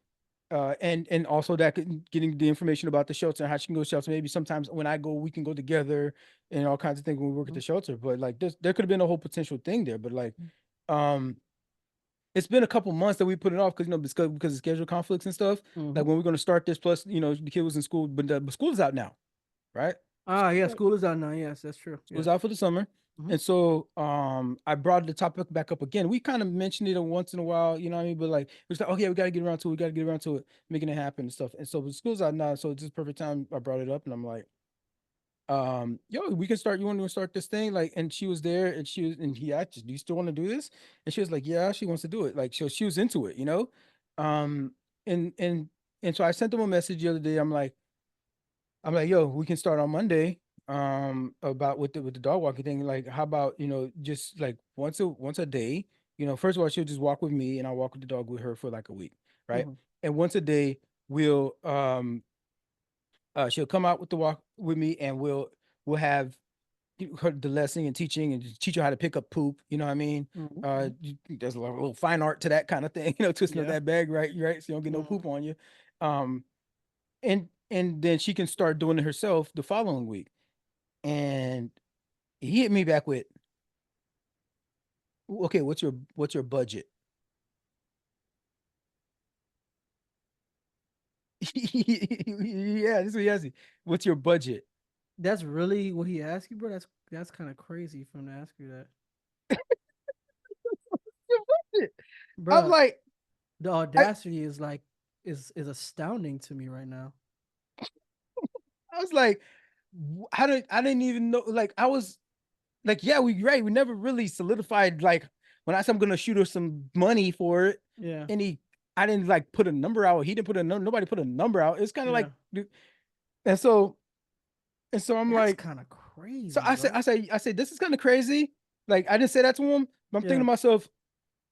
and also that getting the information about the shelter and how she can go to shelter. Maybe sometimes when I go, we can go together and all kinds of things when we work at Mhm. the shelter. But like there could have been a whole potential thing there. But like, um, it's been a couple months that we put it off because because of schedule conflicts and stuff. Mhm. Like when we're going to start this, plus the kid was in school, but school is out now, right? Ah, yeah. School is out now. Yes, that's true. School's Yes. out for the summer. Mhm. And so I brought the topic back up again. We kind of mentioned it once in a while, you know what I mean? But like it was like, okay, we gotta get around to it, making it happen and stuff. And so the school's out now, so it's just perfect time I brought it up and I'm like, yo, we can start. You want to start this thing? Like, and she was there and he asked, do you still want to do this? And she was like, yeah, she wants to do it. Like, so she was into it. Um, and and and so I sent them a message the other day. I'm like, yo, we can start on Monday. About with the dog walking thing. Like, how about, just like once a day. First of all, she'll just walk with me, and I'll walk with the dog with her for like a week, right? Mhm. And once a day, we'll she'll come out with the walk with me, and we'll have her the lesson and teaching, and just teach her how to pick up poop. You know what I mean? Mhm. Mhm. There's a little fine art to that kind of thing. Twisting up Yeah. that bag, right, right, so you don't get no Mhm. poop on you. Um, and then she can start doing it herself the following week. And he hit me back with, okay, what's your budget? Yeah, this is what he asked me. What's your budget? That's really what he asked you, bro. That's kind of crazy for him to ask you that, Your budget. I'm bro. like, The I, audacity is like is astounding to me right now. I was like, I didn't even know. Like, I was like, yeah, we never really solidified. Like, when I said I'm gonna shoot her some money for it, Yeah. and I didn't like put a number out. He didn't put nobody put a number out. It's kind of Yeah. like, and so I'm That's like, kind of so crazy, bro. I said, this is kind of crazy. Like, I didn't say that to him, but I'm thinking Yeah. to myself,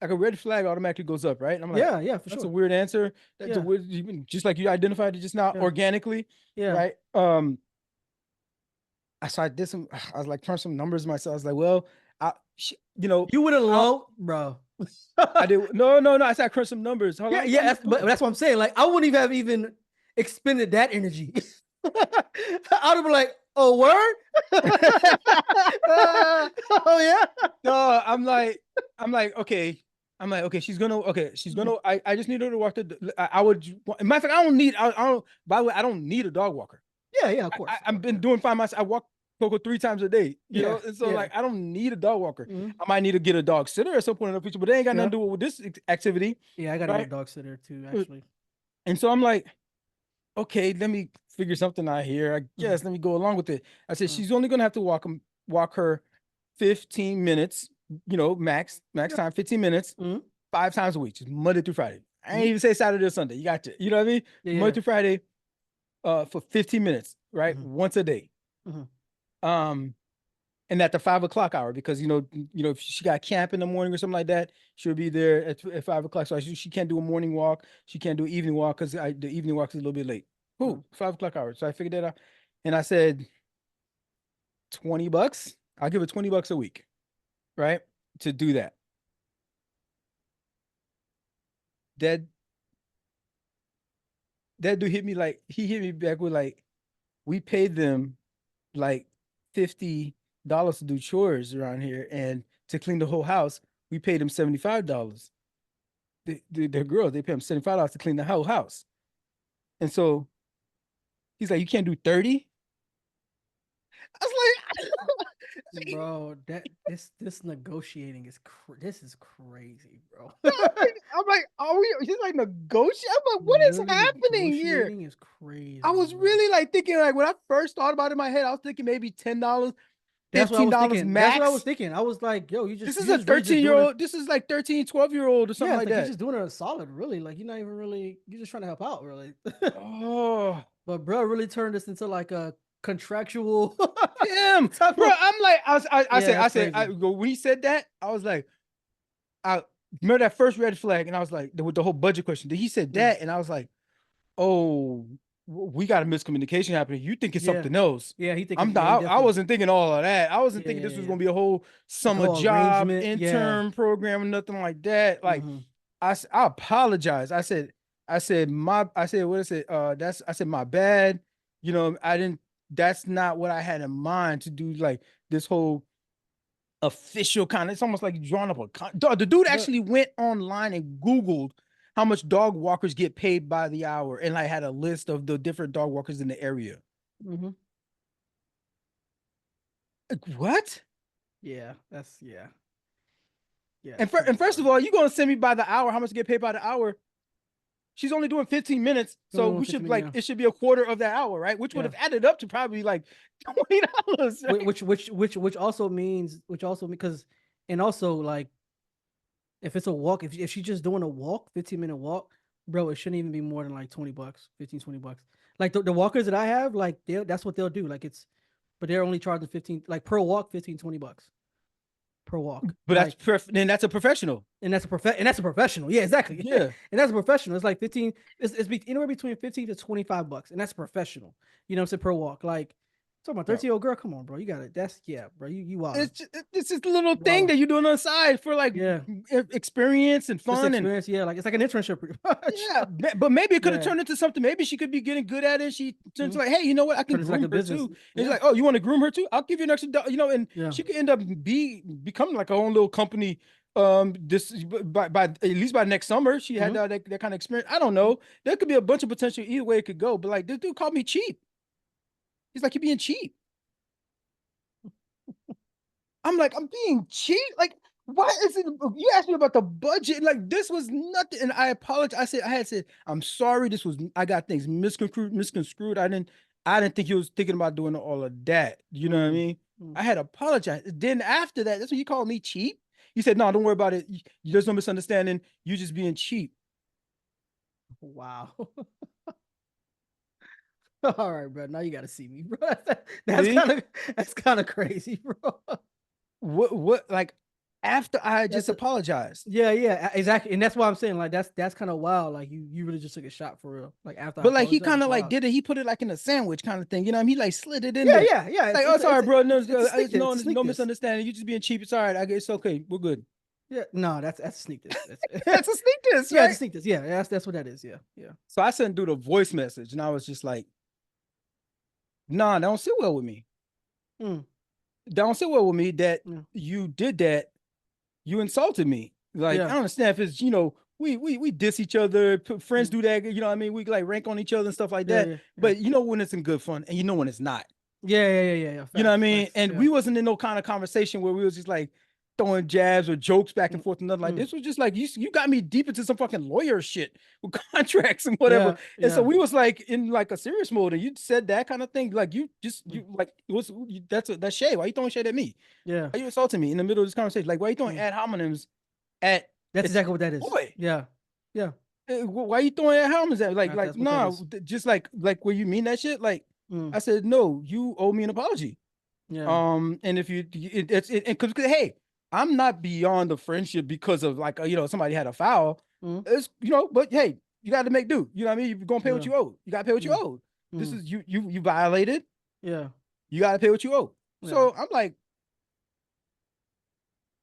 like a red flag automatically goes up, right? And I'm like, Yeah. Yeah. For that's a sure. weird answer. That's a Yeah. weird, just like you identified it just now, Yeah. organically, Yeah. right? I did some, I was like, trying some numbers myself. I was like, well, I, You would have I, low, bro. I did, no. I said, I crunched some numbers. Hold Yeah. on, Yeah. But that's what I'm saying. Like, I wouldn't even have expended that energy. I'd have been like, oh, word? Oh, yeah. no, okay. She's gonna. I just need her to walk the. I would. Matter of fact, I don't need. I don't. By the way, I don't need a dog walker. Yeah. Yeah. Of course. Of I've course. been Yeah. doing fine myself. I walk Coco 3 times a day. Yeah. And so Yeah. like I don't need a dog walker. Mhm. I might need to get a dog sitter at some point in the future, but they ain't got Yeah. nothing to do with this activity, Yeah. I got to get a right? dog sitter too, actually. And so I'm like, okay, let me figure something out here. I Mhm. guess let me go along with it. I said Mhm. she's only gonna have to walk her 15 minutes, max Yep. time, 15 minutes, Mhm. 5 times a week, just Monday through Friday. I ain't Mhm. even say Saturday or Sunday. You got to, you know what I mean? Yeah. Monday Yeah. through Friday, for 15 minutes, right? Mhm. Once a day. Mhm. Um, and at the 5 o'clock hour, because if she got camp in the morning or something like that, she'll be there at 5 o'clock. So she can't do a morning walk, she can't do an evening walk because the evening walk is a little bit late. Mhm. Cool, 5 o'clock hour. So I figured that out, and I said $20. I'll give her $20 a week, right? to do that. That dude hit me like, he hit me back with like, we paid them like $50 to do chores around here, and to clean the whole house, we paid them $75. The girls, they pay them $75 to clean the whole house. And so he's like, you can't do 30? I was like, Bro, this negotiating is this is crazy, bro. I'm like, are we? He's like, negotiate. I'm like, what is Literally happening here? negotiating is crazy. I was bro. really like thinking, like when I first thought about it in my head, I was thinking maybe $10, That's what I was $15 thinking. max. That's what I was thinking. I was like, yo, This is a 13-year-old. This is like 13, 12-year-old or something yeah, like like that. you're just doing it a solid, really. Like you're not even really. You're just trying to help out, really. Oh, But bro, really turned this into like a contractual. damn, type bro. of- I'm like, I Yeah, said, that's crazy. when he said that, I was like, I remember that first red flag, and I was like, with the whole budget question. Then he said that, and I was like, oh, we got a miscommunication happening. You think it's Yeah. something else. Yeah, he thinking. I'm Yeah, he not, I definitely- wasn't thinking all of that. I wasn't Yeah, thinking yeah, this was yeah. gonna be a whole summer whole job, arrangement, yeah. intern program, or nothing like that. Like, Mhm. I apologize. I said, what is it? I said, my bad. You know, that's not what I had in mind to do, like this whole official kind of, it's almost like drawing up the dude actually went online and Googled how much dog walkers get paid by the hour, and like had a list of the different dog walkers in the area. Mhm. Like, what? Yeah, that's yeah. Yeah. And first of all, you gonna send me by the hour how much to get paid by the hour? She's only doing 15 minutes, so we should like, it should be a quarter of that hour, right? Which would have added up to probably like $20. Right? Which also means because, and also like, if it's a walk, if she's just doing a walk, 15-minute walk, bro, it shouldn't even be more than like $20, 15, $20. Like the walkers that I have, like that's what they'll do. Like but they're only charging 15, like per walk, 15, $20 per walk. But like, then that's a professional. And that's a professional. Yeah, exactly. Yeah. And that's a professional. It's like 15, anywhere between 15 to $25. And that's professional. You know what I'm saying? Per walk. Like, talking about 13-year-old girl, come on, bro. You got it. That's, yeah, bro. You wild. It's just a little thing that you're doing on the side for like experience and fun. Experience, yeah. Like, it's like an internship pretty much. Yeah, but maybe it could have turned into something. Maybe she could be getting good at it. She turns like, hey, you know what? I can groom her too. And he's like, oh, you want to groom her too? I'll give you an extra, you know, and she could end up becoming like her own little company. This by at least by next summer, she had that kind of experience. I don't know. There could be a bunch of potential either way it could go. But like, this dude called me cheap. He's like, you're being cheap. I'm like, I'm being cheap. Like, why is it? You asked me about the budget. Like, this was nothing. And I apologize. I had said, I'm sorry. I got things misconstrued. I didn't think he was thinking about doing all of that. You know what I mean? I had apologized. Then after that, that's when you called me cheap. He said, no, don't worry about it. There's no misunderstanding. You just being cheap. Wow. All right, bro. Now you got to see me, bro. That's kind of crazy, bro. What like after I just apologized? Yeah, exactly. And that's why I'm saying like that's kind of wild. Like you really just took a shot for real. Like after, but like he kind of like did it. He put it like in a sandwich kind of thing. You know what I mean? He like slid it in. Yeah. Like, oh, sorry, bro. No misunderstanding. You just being cheap. It's all right. I guess it's okay. We're good. Yeah, no, that's a sneak this. That's a sneak this. Yeah, right? it's a sneak this. Yeah, that's what that is. Yeah. So I sent dude a voice message, and I was just like, "Nah, that don't sit well with me. That don't sit well with me that you did that. You insulted me. Like, I don't understand if it's, you know, we diss each other, friends do that. You know what I mean? We like rank on each other and stuff like that. Yeah. But you know when it's in good fun, and you know when it's not. Yeah. Facts, you know what I mean? And we wasn't in no kind of conversation where we was just like throwing jabs or jokes back and forth and nothing like this. Was just like you got me deep into some fucking lawyer shit with contracts and whatever. And so we was like in like a serious mode, and you said that kind of thing. Like you like that's shade. Why you throwing shade at me? Yeah. Why you insulting me in the middle of this conversation? Like, why you throwing ad homonyms at? That's exactly what that is. Boy. Yeah. Why you throwing ad homonyms at? Like nah, just like where you mean that shit? Like I said, no, you owe me an apology. Yeah. And if because hey, I'm not beyond the friendship because of like you know somebody had a foul. It's you know, but hey, you got to make do. You know what I mean? You're gonna pay what you owe. You got to pay what you owe. This is you violated. Yeah. You got to pay what you owe. So I'm like,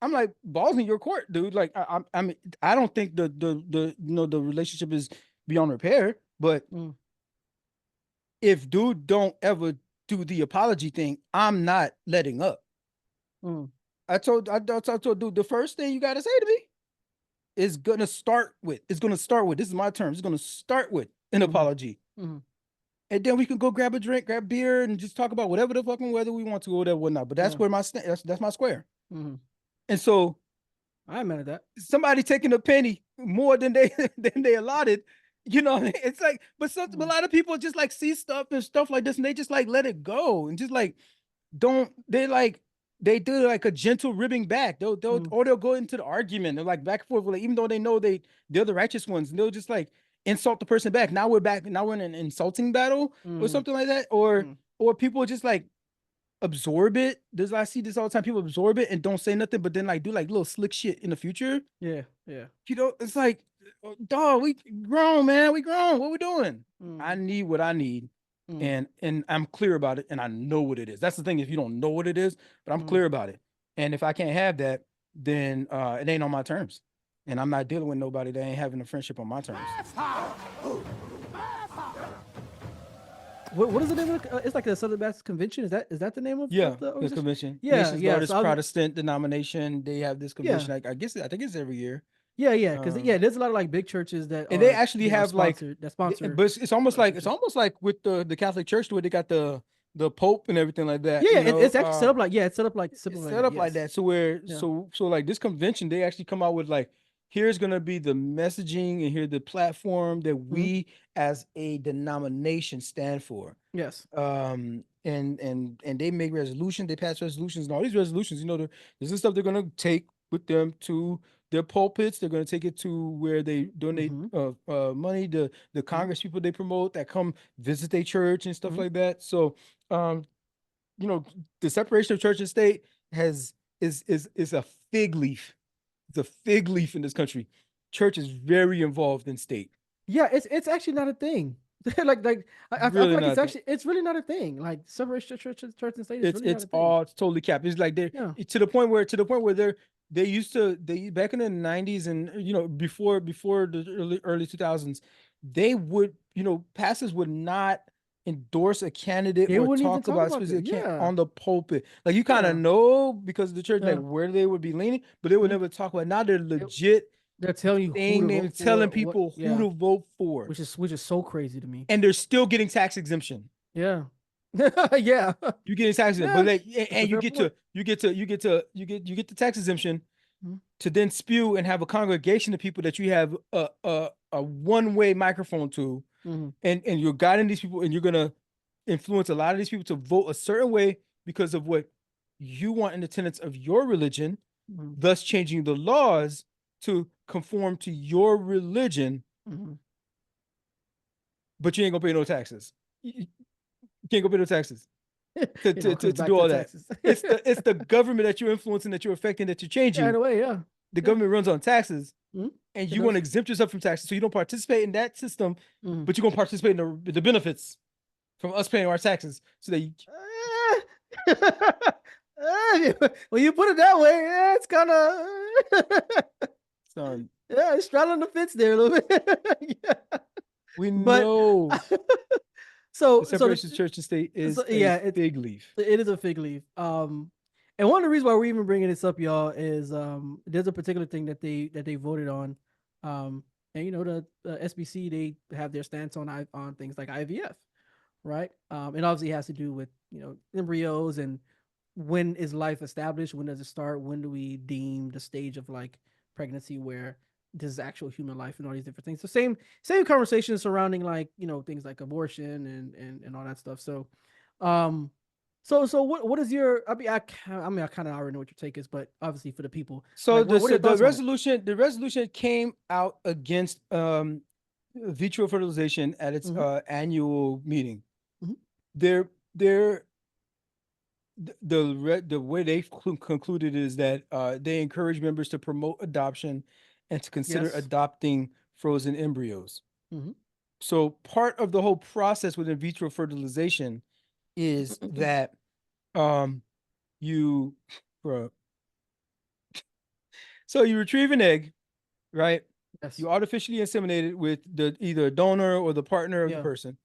I'm like, balls in your court, dude. Like, I mean, I don't think the the relationship is beyond repair, but if dude don't ever do the apology thing, I'm not letting up. I told dude, the first thing you gotta say to me is gonna start with. This is my term. It's gonna start with an apology. And then we can go grab a drink, grab beer, and just talk about whatever the fucking weather we want to, or whatever, whatnot. But that's where my that's my square. And so I'm mad at that. Somebody taking a penny more than they allotted, you know. It's like, but a lot of people just like see stuff and stuff like this, and they just like let it go and just like they do like a gentle ribbing back. They'll or they'll go into the argument. They're like back and forth, like, even though they know they're the righteous ones, and they'll just like insult the person back. Now we're back. Now we're in an insulting battle or something like that. Or people just like absorb it. I see this all the time. People absorb it and don't say nothing, but then like do like little slick shit in the future. Yeah. You know, it's like, dog, we grown, man. We grown. What we doing? I need what I need. And I'm clear about it, and I know what it is. That's the thing. If you don't know what it is, but I'm clear about it. And if I can't have that, then it ain't on my terms. And I'm not dealing with nobody that ain't having a friendship on my terms. What is the name of it? It's like a Southern Baptist Convention. Is that the name of the convention? Yeah, Nation's largest Protestant denomination. They have this convention. Yeah. I think it's every year. Yeah, because there's a lot of like big churches that and they actually have sponsor. But it's almost like with the Catholic Church, where they got the Pope and everything like that. Yeah, you know? it's actually set up like it's set up like that. So so like this convention, they actually come out with like, here's gonna be the messaging and here's the platform that we as a denomination stand for. Yes. And they make resolutions, they pass resolutions, and all these resolutions, you know, this is stuff they're gonna take with them to their pulpits. They're gonna take it to where they donate money, the Congress people they promote that come visit their church and stuff like that. So you know, the separation of church and state is a fig leaf. It's a fig leaf in this country. Church is very involved in state. Yeah, it's actually not a thing. I feel like it's really not a thing. Like separation of church and state is really not a thing. It's totally capped. It's like to the point where they used to back in the 90s and you know before the early 2000s, they would, you know, pastors would not endorse a candidate or talk about specific on the pulpit. Like you kind of know because of the church like where they would be leaning, but they would never talk about it. Now they're legit. They're telling you telling people who to vote for, which is so crazy to me. And they're still getting tax exemption. Yeah. Yeah. You're getting tax exemption, but like, and you get the tax exemption to then spew and have a congregation of people that you have a one-way microphone to, and you're guiding these people, and you're gonna influence a lot of these people to vote a certain way because of what you want in the tenets of your religion, thus changing the laws to conform to your religion, but you ain't gonna pay no taxes. You can't go pay no taxes to do all that. It's the government that you're influencing, that you're affecting, that you're changing. In a way, the government runs on taxes, and you want to exempt yourself from taxes, so you don't participate in that system, but you're gonna participate in the benefits from us paying our taxes. So that when you put it that way, it's kind of. Son. Yeah, it's straddling the fence there a little bit. We know. So the separation of church and state is a fig leaf. It is a fig leaf. And one of the reasons why we're even bringing this up, y'all, is there's a particular thing that they voted on, and you know the SBC, they have their stance on things like IVF, right? It obviously has to do with, you know, embryos and when is life established, when does it start, when do we deem the stage of like pregnancy where this is actual human life and all these different things. So same conversations surrounding like, you know, things like abortion and all that stuff. So so what is your, I mean I kind of already know what your take is, but obviously for the people. So like, the resolution came out against vitro fertilization at its annual meeting. The way they concluded is that they encourage members to promote adoption and to consider adopting frozen embryos. So part of the whole process with in vitro fertilization is that you So you retrieve an egg, right? Yes. You artificially inseminate it with the either a donor or the partner of the Yeah. person.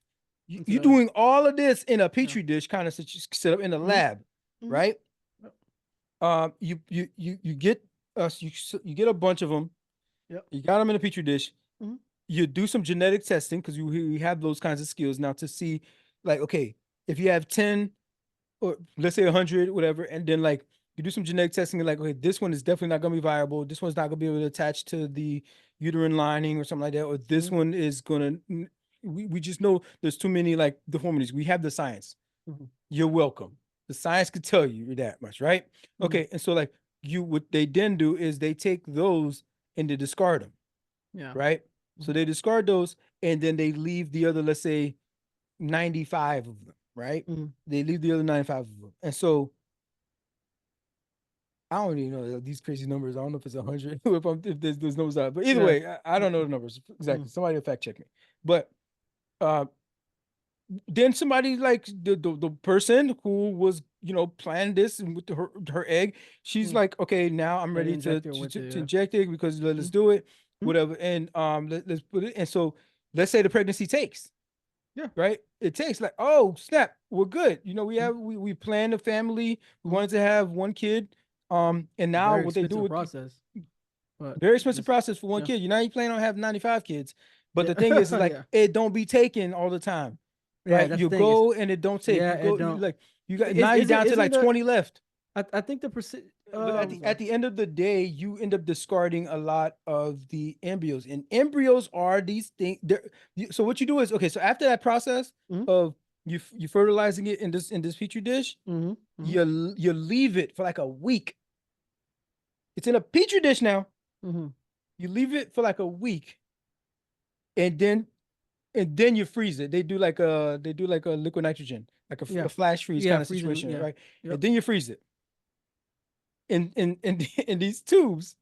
Into You're the- doing all of this in a petri dish, kind of set up in the lab, Mhm. right? Yep. You get you get a bunch of them. Yep. You got them in a petri dish. Mhm. You do some genetic testing because we have those kinds of skills now to see, like, okay, if you have 10 or let's say 100, whatever, and then like you do some genetic testing, and like, okay, this one is definitely not going to be viable. This one's not going to be able to attach to the uterine lining or something like that, or this one is going to. We just know there's too many like deformities. We have the science. You're welcome. The science could tell you that much, right? Okay, and so like what they then do is they take those and they discard them. Yeah. Right. So they discard those and then they leave the other, let's say 95 of them, right? They leave the other 95 of them. And so I don't even know these crazy numbers. I don't know if it's 100, if there's numbers out, but either way, I don't know the numbers exactly. Somebody will fact check me. But then somebody like the person who was, planned this and with her egg, she's like, okay, now I'm ready to inject it because let's do it, whatever. And let's put it. And so let's say the pregnancy takes. Yeah. Right. It takes like, oh snap, we're good. We planned a family. We wanted to have one kid. And now Very what they do with process. But very expensive process for one kid. You plan on having 95 kids. But the thing is like it don't be taken all the time. Right. You go and it don't take. You got now you're down to like 20 left. I think the percent. But at the end of the day, you end up discarding a lot of the embryos, and embryos are these things. So what you do is, okay, so after that process of you fertilizing it in this petri dish, you leave it for like a week. It's in a petri dish now. You leave it for like a week, and then you freeze it. They do like a liquid nitrogen, like a flash freeze kind of situation, right? Yep. And then you freeze it in these tubes.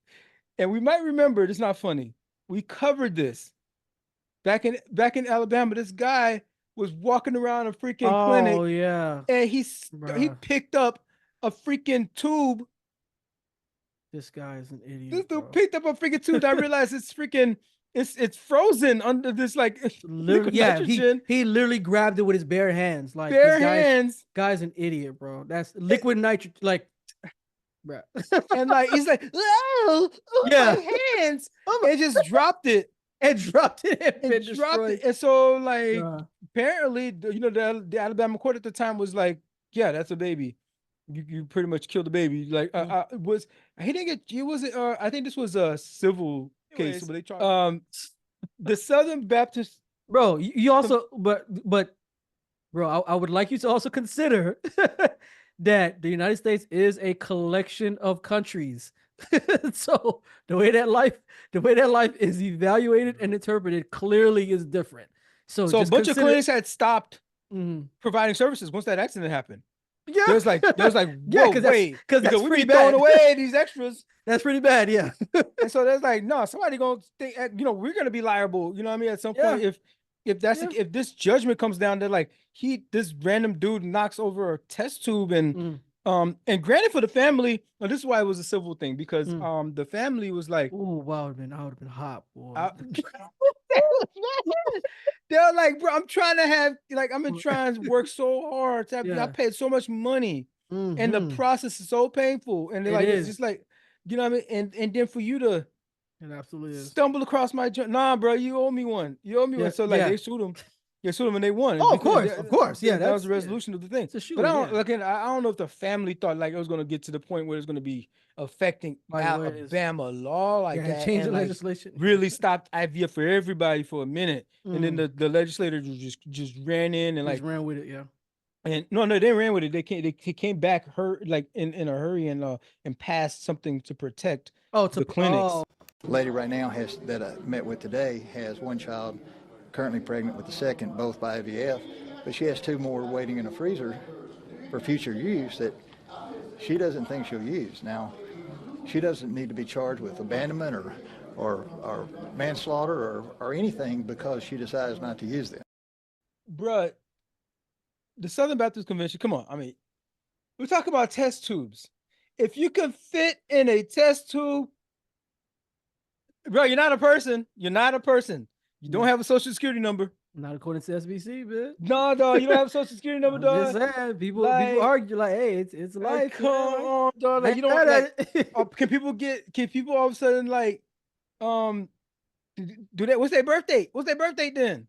And we might remember, it's not funny. We covered this back in Alabama. This guy was walking around a freaking clinic. Oh yeah. And he picked up a freaking tube. This guy is an idiot. This dude picked up a freaking tube. I realized it's freaking it's frozen under this like liquid nitrogen. He literally grabbed it with his bare hands. Like bare hands. Guy's an idiot, bro. That's liquid nitrogen. Like, bro. And like he's like, oh my hands. And just dropped it. And dropped it. And dropped it. And so like apparently, the Alabama court at the time was like, yeah, that's a baby. You pretty much killed the baby. Like he didn't get it was I think this was a civil case. But they tried the Southern Baptist. Bro, you also but bro, I would like you to also consider that the United States is a collection of countries. So the way that life is evaluated and interpreted clearly is different. So a bunch of clinics had stopped providing services once that accident happened. Yeah, there's like, whoa, wait, because we be throwing away these extras. That's pretty bad, yeah. And so there's like, no, somebody gonna think, we're gonna be liable. You know what I mean? At some point, if if this judgment comes down to like this random dude knocks over a test tube and granted for the family, well, this is why it was a civil thing because the family was like, oh wow, I would have been hot, boy. They're like, bro, I'm trying to work so hard. I paid so much money, and the process is so painful. And it's just like, you know what I mean? And then for you to stumble across my nah, bro, you owe me one. one. So like they sued him. They sued him and they won. Oh, of course. Yeah, that was the resolution of the thing. But I don't know if the family thought like it was gonna get to the point where it's gonna be affecting Alabama law like that. Change the legislation. Really stopped IVF for everybody for a minute, and then the legislators just ran in and ran with it, yeah. And no, they ran with it. They came back in a hurry and passed something to protect the clinics. The lady right now that I met with today has one child currently pregnant with the second, both by IVF, but she has two more waiting in a freezer for future use that she doesn't think she'll use. Now, she doesn't need to be charged with abandonment or manslaughter or anything because she decides not to use them. Bruh, the Southern Baptist Convention, come on. I mean, we're talking about test tubes. If you can fit in a test tube Bro, you're not a person. You're not a person. You don't have a social security number. Not according to SBC, man. No, dog. You don't have a social security number, I'm dog. just saying, people Like, argue like, hey, it's life. come on, dog. I Like, you don't ain't mad like. at it. Can people all of a sudden like, do that? What's their birthday? What's their birthday then?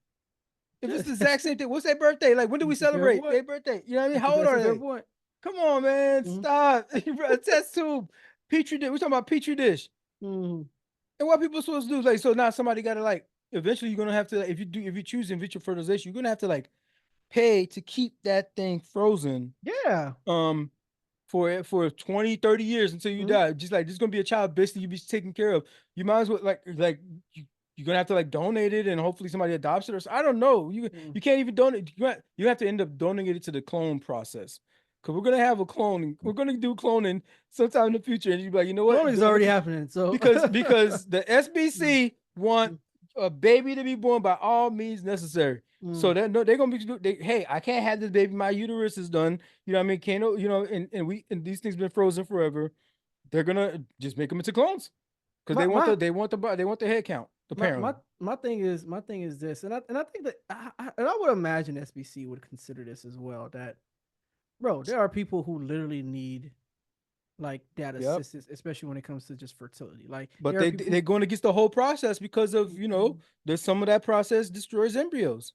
If it's the exact same thing, what's their birthday? Like, when do we That's a fair celebrate point. their birthday? You know what I mean? How old That's are a fair they? point. Come on, man. Mhm. Stop. A test tube, petri dish. We're talking about petri dish. Mhm. And what people supposed to do? Like, so now somebody got to like. Eventually, you're gonna have to. If you choose in vitro fertilization, you're gonna have to like pay to keep that thing frozen. Yeah. For 20, 30 years until you die. Just like there's gonna be a child basically you be taken care of. You might as well like you're gonna have to like donate it and hopefully somebody adopts it or I don't know. You can't even donate. You have to end up donating it to the clone process. Cause we're gonna have a cloning. We're gonna do cloning sometime in the future, and you'd be like, you know what? Cloning's already happening. So because the SBC want a baby to be born by all means necessary. So they're gonna be hey, I can't have this baby. My uterus is done. You know what I mean? Can't you know? And these things been frozen forever. They're gonna just make them into clones because they want the head count. Apparently, my thing is this, and I think that I would imagine SBC would consider this as well. That bro, there are people who literally need like data assistance, especially when it comes to just fertility. Like, but they're going against the whole process because of there's some of that process destroys embryos.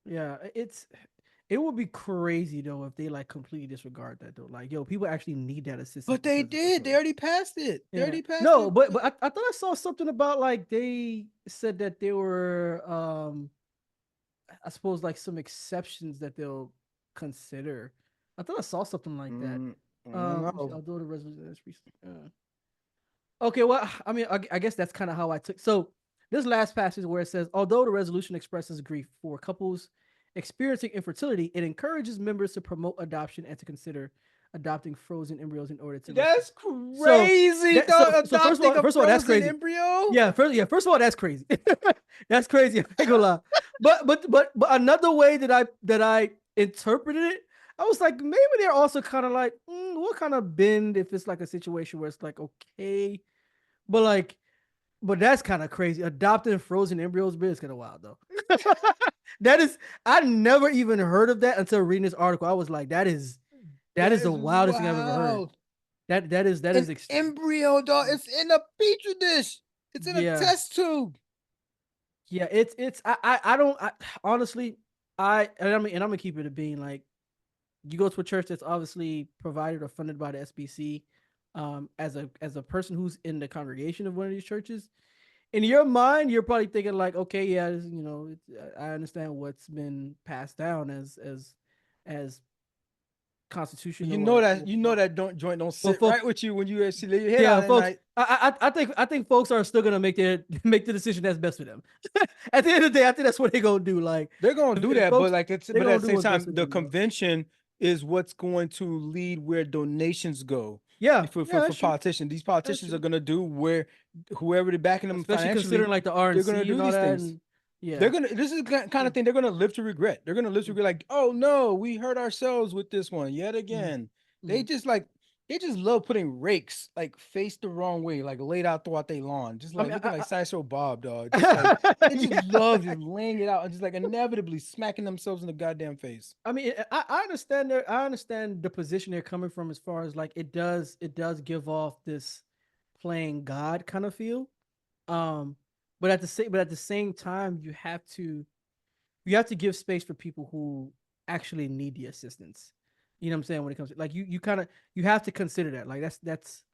Yeah, it would be crazy though if they like completely disregard that though. Like, yo, people actually need that assistance. But they did. They already passed it. They already passed it. No, but I thought I saw something about like they said that there were I suppose like some exceptions that they'll consider. I thought I saw something like that. Although the resolution is recent. Okay, well, I mean, I guess that's kind of how I took. So this last passage where it says, although the resolution expresses grief for couples experiencing infertility, it encourages members to promote adoption and to consider adopting frozen embryos in order to. That's crazy. So first of all, that's crazy. Embryo? Yeah, first of all, that's crazy. That's crazy. I ain't gonna lie. But another way that I interpreted it, I was like, maybe they're also kind of like, what kind of bend if it's like a situation where it's like okay, but that's kind of crazy. Adopting frozen embryos, but it's kind of wild though. That is, I never even heard of that until reading this article. I was like, that is the wildest thing I've ever heard. That is embryo, dog. It's in a petri dish. It's in a test tube. Yeah, it's I don't honestly and I'm gonna keep it a being like, you go to a church that's obviously provided or funded by the SBC, as a person who's in the congregation of one of these churches, in your mind, you're probably thinking like, okay, yeah, I understand what's been passed down as constitution. You know that joint don't sit right with you when you actually lay your head out folks, at night. I think folks are still gonna make the decision that's best for them. At the end of the day, I think that's what they're gonna do. Like, they're gonna do that, folks, but like but at the same time, the convention is what's going to lead where donations go. Yeah, for politicians, these politicians are gonna do where whoever they're backing them, especially financially, considering like the RNC, they're gonna do these things. They're gonna. This is the kind of thing they're gonna live to regret. They're gonna live to regret. Like, oh no, we hurt ourselves with this one yet again. They just love putting rakes like faced the wrong way, like laid out throughout their lawn, just like looking like Sideshow Bob, dog. They just love just laying it out and just like inevitably smacking themselves in the goddamn face. I mean, I understand I understand the position they're coming from as far as like it does give off this playing God kind of feel, but at the same time you have to give space for people who actually need the assistance. You know what I'm saying? When it comes to like you have to consider that. Like that's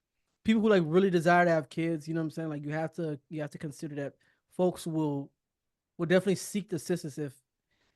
people who like really desire to have kids, you know what I'm saying? Like you have to consider that folks will definitely seek the assistance if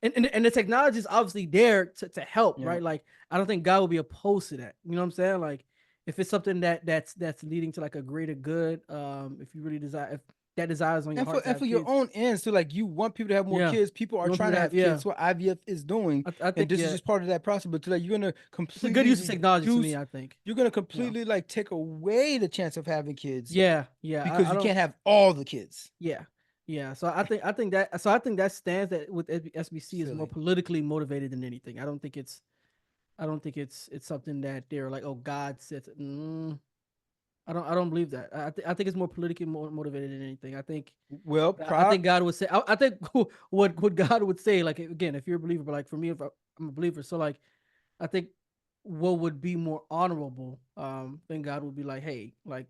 and the technology is obviously there to help, right? Like I don't think God will be opposed to that. You know what I'm saying? Like if it's something that's leading to like a greater good, if you really desire, if that desire is on your heart, and for your own ends too, like you want people to have more kids. People are trying to have kids. That's what IVF is doing. I think this is just part of that process. But like you're gonna completely, it's a good use of technology to me. I think you're gonna completely like take away the chance of having kids. Yeah, because you can't have all the kids. Yeah. So I think that stands that with SBC is more politically motivated than anything. I don't think it's something that they're like, oh, God said. I don't believe that. I think it's more politically motivated than anything. I think Well, I think God would say. I think what God would say, like again, if you're a believer, but like for me, if I'm a believer, so like I think what would be more honorable, then God would be like, hey, like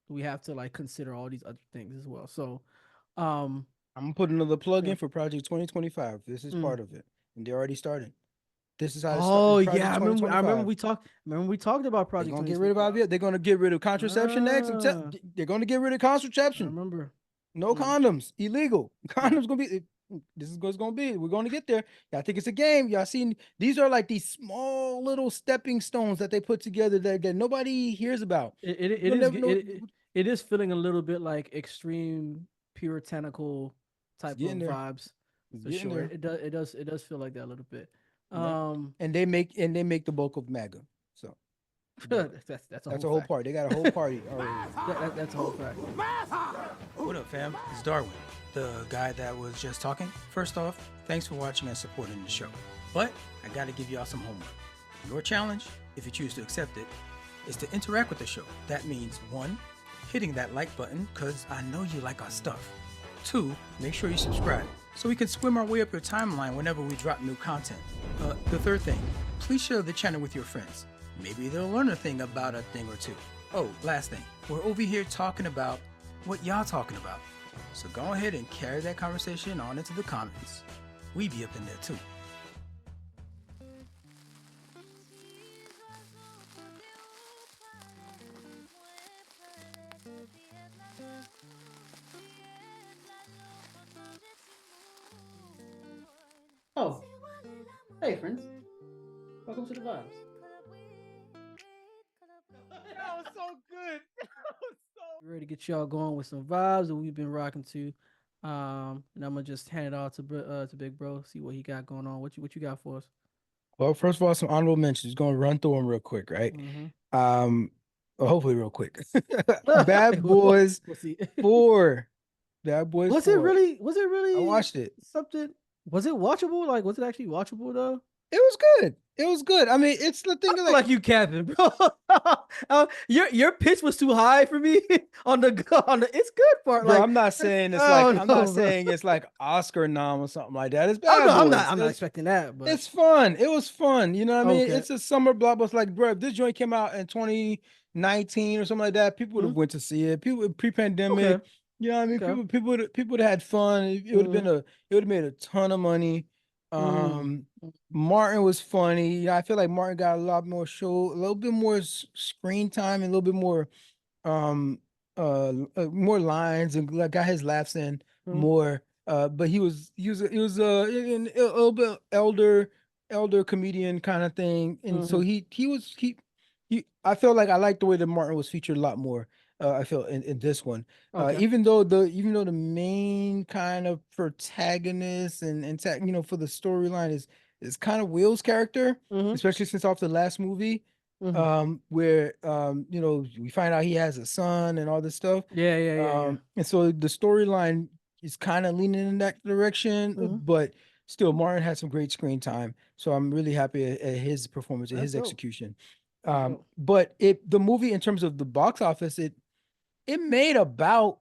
we have to like consider all these other things as well. So, um, I'm gonna put another plug yeah. in for Project 2025. This is Mm. part of it, and they're already starting. This is how to start. Oh It's yeah, Project I remember 2025. we talked. Remember we talked about They're Project gonna get rid of 2025. IVF. They're gonna get rid of contraception next. Ah, They're gonna get rid of I contraception. remember. No Mm, condoms. Illegal. yeah. Condoms gonna be. This is what's gonna be. We're gonna get there. I think it's a game. Y'all seen? These are like these small little stepping stones that they put together that nobody hears about. It You'll is never know. it is feeling a little bit like extreme puritanical It's type of getting there. vibes It's for getting sure. there. It does feel like that a little bit. Yeah. Um, And they make the bulk of MAGA. So yeah, that's a that's whole a whole fact. party. They got a whole party already. That's a whole fact. What up, fam? It's Darwin, the guy that was just talking. First off, thanks for watching and supporting the show. But I gotta give y'all some homework. Your challenge, if you choose to accept it, is to interact with the show. That means 1, hitting that like button, cause I know you like our stuff. 2, make sure you subscribe, so we can swim our way up your timeline whenever we drop new content. The third thing, please share the channel with your friends. Maybe they'll learn a thing about a thing or two. Oh, last thing, we're over here talking about what y'all talking about. So go ahead and carry that conversation on into the comments. We be up in there too. Oh, hey friends, welcome to the vibes. That was so good. Ready to get y'all going with some vibes that we've been rocking to. And I'm gonna just hand it off to Big Bro, see what he got going on. What you got for us? Well, first of all, some honorable mentions. Going to run through them real quick, right? Mm-hmm. Well, hopefully real quick. Bad Boys We'll see. 4. Bad Boys Was it 4. really? Was it I really watched it. something? Was it watchable? Like, was it actually watchable though? It was good. It was good. I mean, it's the thing I of feel like, like you capping, bro. Your pitch was too high for me on the it's good part. bro, Like, I'm not saying it's like oh I'm not no, bro. saying it's like Oscar nom or something like that. It's Oh Bad no, Boys. I'm not expecting that, but It's fun. It was fun. You know what I mean? okay. It's a summer blockbuster. Like, bro, if this joint came out in 2019 or something like that, people would have Mhm. went to see it. People pre-pandemic, Okay. you know what I mean? Okay. People would have had fun. It would have been Mhm. it would have made a ton of money. Mm. Martin was funny. I feel like Martin got a lot more a little bit more screen time and a little bit more um more lines and like got his laughs in Mhm. more but a little bit elder comedian kind of thing, and so Mhm. he I felt like I liked the way that Martin was featured a lot more. I felt in this one, Okay. even though the main kind of protagonist and for the storyline is kind of Will's character, Mhm. especially since off the last movie, Mhm. where we find out he has a son and all this stuff. Yeah. And so the storyline is kind of leaning in that direction, Mhm. but still Martin had some great screen time. So I'm really happy at his performance and That's his dope. execution. That's dope. But the movie in terms of the box office, it made about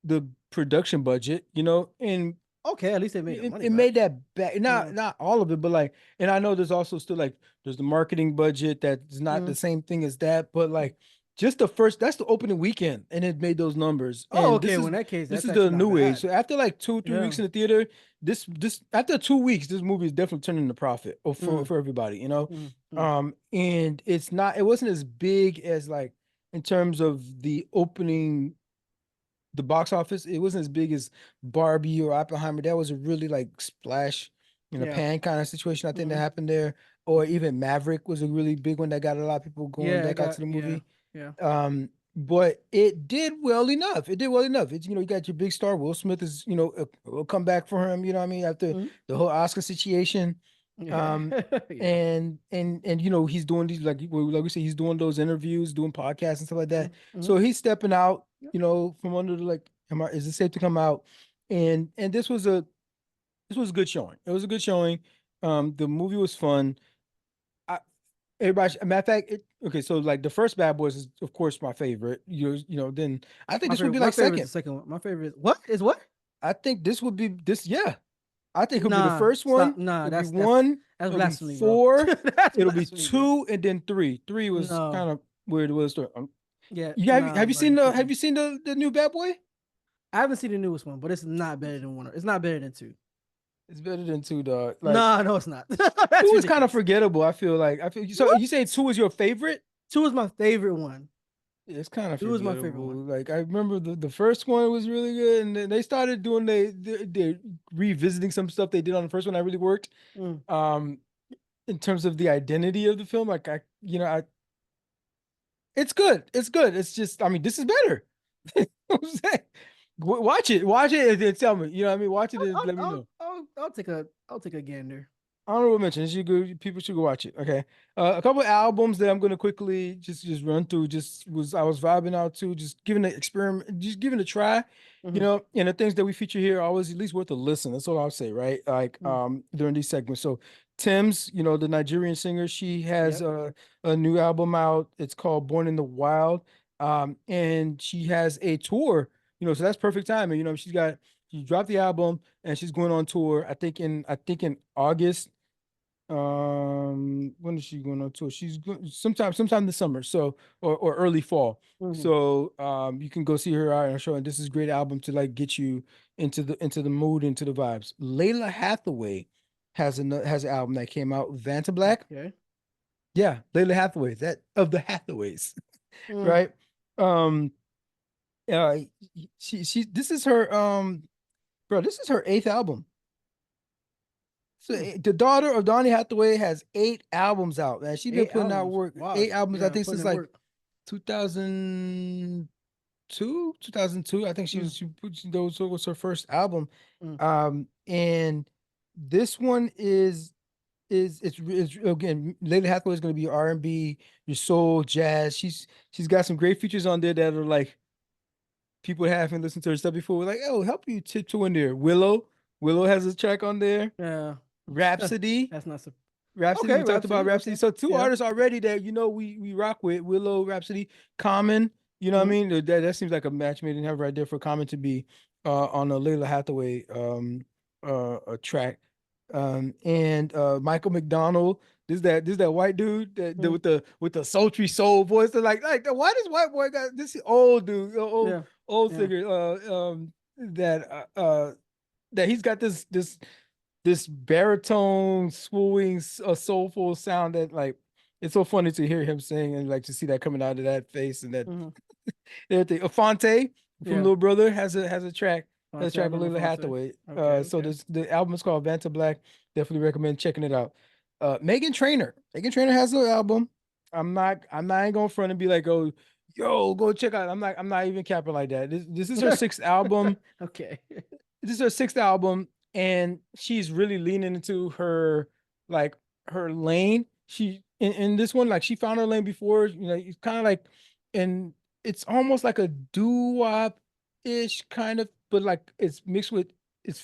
the production budget, and Okay, at least they made the money it back. made that back, Yeah. not all of it, but like, and I know there's also still like there's the marketing budget that's not the Mhm. same thing as that, but like just that's the opening weekend and it made those numbers. Oh, And okay. Well, in that case, this that's is the actually not new age. bad. So after like 2 or 3 Yeah. weeks in the theater, this after 2 weeks, this movie is definitely turning a profit Mm. for everybody, Mm. and it wasn't as big as like in terms of the box office, it wasn't as big as Barbie or Oppenheimer. That was a really like splash in a Yeah. pan kind of situation. I think that Mhm. happened there. Or even Maverick was a really big one that got a lot of people going Yeah. I back out got. to the Yeah. movie. Yeah. But it did well enough. It did well enough. It's you got your big star. Will Smith is will come back for him. You know what I mean, after Mhm. the whole Oscar situation. Yeah. Um, Yeah. and he's doing these like we say he's doing those interviews, doing podcasts and stuff like that. Mhm. So he's stepping out, Yep. from under the like, is it safe to come out? And this was a good showing. It was a good showing. The movie was fun. I Everybody, matter of fact, okay, so like the first Bad Boys is of course my favorite. Then I think this would be My like favorite is second. the second one. My favorite is what? I think this would be this. Yeah, I think it'll be the Nah, first stop. one. Nah, It'll be that's one. that's It'll be blasphemy, bro. 4. That's It'll be blasphemy, bro. 2, and then 3. 3 was No. kind of weird. It was Yeah, you nah, have you bro, seen you the tripping. the new Bad Boy? I haven't seen the newest one, but it's not better than one. It's not better than 2. It's better than 2, dog. Like Nah, no, it's not. 2 That's is kind of ridiculous. forgettable. I feel like so. What? You saying 2 is your favorite? 2 is my favorite one. It's kind of 2 is my favorite forgettable. one. Like I remember the first one was really good, and then they started doing they revisiting some stuff they did on the first one that really worked. Mm. In terms of the identity of the film, like it's good. It's good. It's just, I mean, this is better. You know what I'm saying? Watch it, and then tell me. You know what I mean? Watch it and let me know. I'll take a gander. Honorable mentions. People should go watch it. Okay. A couple of albums that I'm gonna quickly just run through. I was vibing out to, just giving the experiment, just giving it a try. Mhm. And the things that we feature here are always at least worth a listen. That's all I'll say, right? Like Mm. during these segments. So Tim's, the Nigerian singer, she has Yep. a new album out. It's called Born in the Wild. And she has a tour, so that's perfect timing. She dropped the album and she's going on tour. I think in August. When is she going on tour? She's sometime this summer, so or early fall. Mhm. So you can go see her out on a show, and this is a great album to like get you into the mood, into the vibes. Layla Hathaway has an album that came out, Vanta Black. Okay. Yeah, Layla Hathaway, that of the Hathaways, Mm. right? Um, she this is her bro, this is her 8th album. So the daughter of Donny Hathaway has 8 albums out, man. She's been 8 putting out albums. work. Wow. 8 albums, I Yeah, think, putting since in like work. 2002. 2002. I think those was her first album. Mm. And this one it's again, Lady Hathaway is going to be R&B, your soul, jazz. She's got some great features on there that are like people haven't listened to her stuff before. We're like, oh, help you tiptoe in there. Willow has a track on there. Yeah. Rhapsody. That's not so. Rhapsody, Okay, we talked about Rhapsody. Okay. So 2 Yeah. artists already that we rock with. Willow, Rhapsody, Common. You know what I mean? That seems like a match made in heaven right there for Common to be on a Layla Hathaway a track. And Michael McDonald. This is that white dude with the sultry soul voice. They're like why does white boy got this old dude, Yeah. old Yeah. figure that he's got this baritone swooning soulful sound that like it's so funny to hear him sing and like to see that coming out of that face and that everything. Afonte from Yeah. Little Brother has a track. Fonte, Has a track I with remember Lila Fonte. Hathaway. Okay, So okay. the album is called Vanta Black. Definitely recommend checking it out. Megan Trainor. Megan Trainor has an album. I'm not even going front and be like, oh, yo, go check out. I'm not even capping like that. This is her 6th album. Okay. This is her 6th album, and she's really leaning into her lane. She in this one, like she found her lane before, it's kind of like, and it's almost like a doo-wop ish kind of, but like it's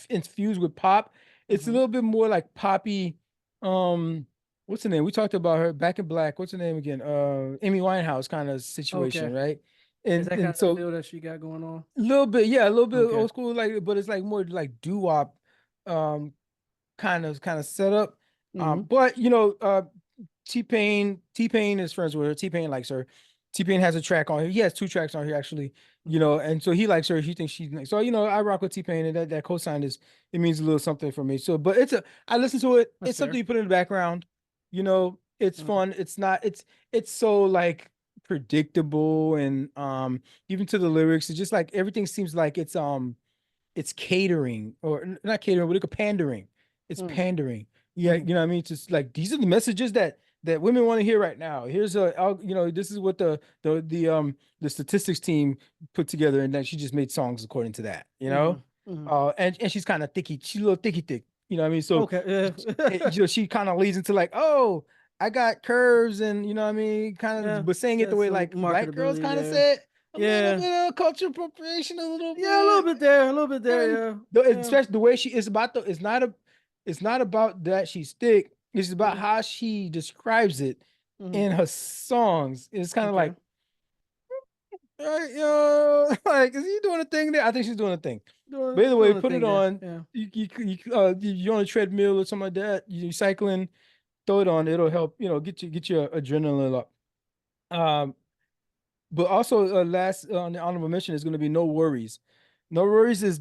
infused with pop. It's a little bit more like poppy. What's the name? We talked about her, Back in Black. What's her name again? Amy Winehouse kind of situation, Okay. right? Is that kind And of the so feel that she got going on? a little bit, yeah, a little bit Okay. old school, like, but it's like more like doo-wop, kind of setup. But T-Pain is friends with her. T-Pain likes her. T-Pain has a track on here. He has 2 tracks on here actually, and so he likes her. He thinks she's nice. So I rock with T-Pain, and that cosign it means a little something for me. So, but I listen to it. That's It's something fair. you put in the background. It's fun. It's not. It's so like predictable, and even to the lyrics, it's just like everything seems like it's catering, or not catering, but pandering. It's pandering. Yeah, you know what I mean? Just like these are the messages that women want to hear right now. This is what the statistics team put together, and then she just made songs according to that, and she's kind of thicky. She's a little thick. You know what I mean? So Okay. Yeah. she kind of leads into like, oh, I got curves, and you know what I mean, kind of, Yeah. but saying it the That's way some like black girls marketability kind of there. said. A little Yeah. bit of cultural appropriation, a little bit. Yeah, a little bit there. A little bit there. And Yeah. especially the way she is about it's not about that she's thick. It's about how she describes it. in her songs. It's kind of Okay. like, yo, like, is he doing a thing there? I think she's doing a thing. But either way, Doing a put thing it there. on. Yeah. You're on a treadmill or something like that. You're cycling, throw it on. It'll help, get your adrenaline up. But also last on the honorable mention is going to be No Worries. No Worries is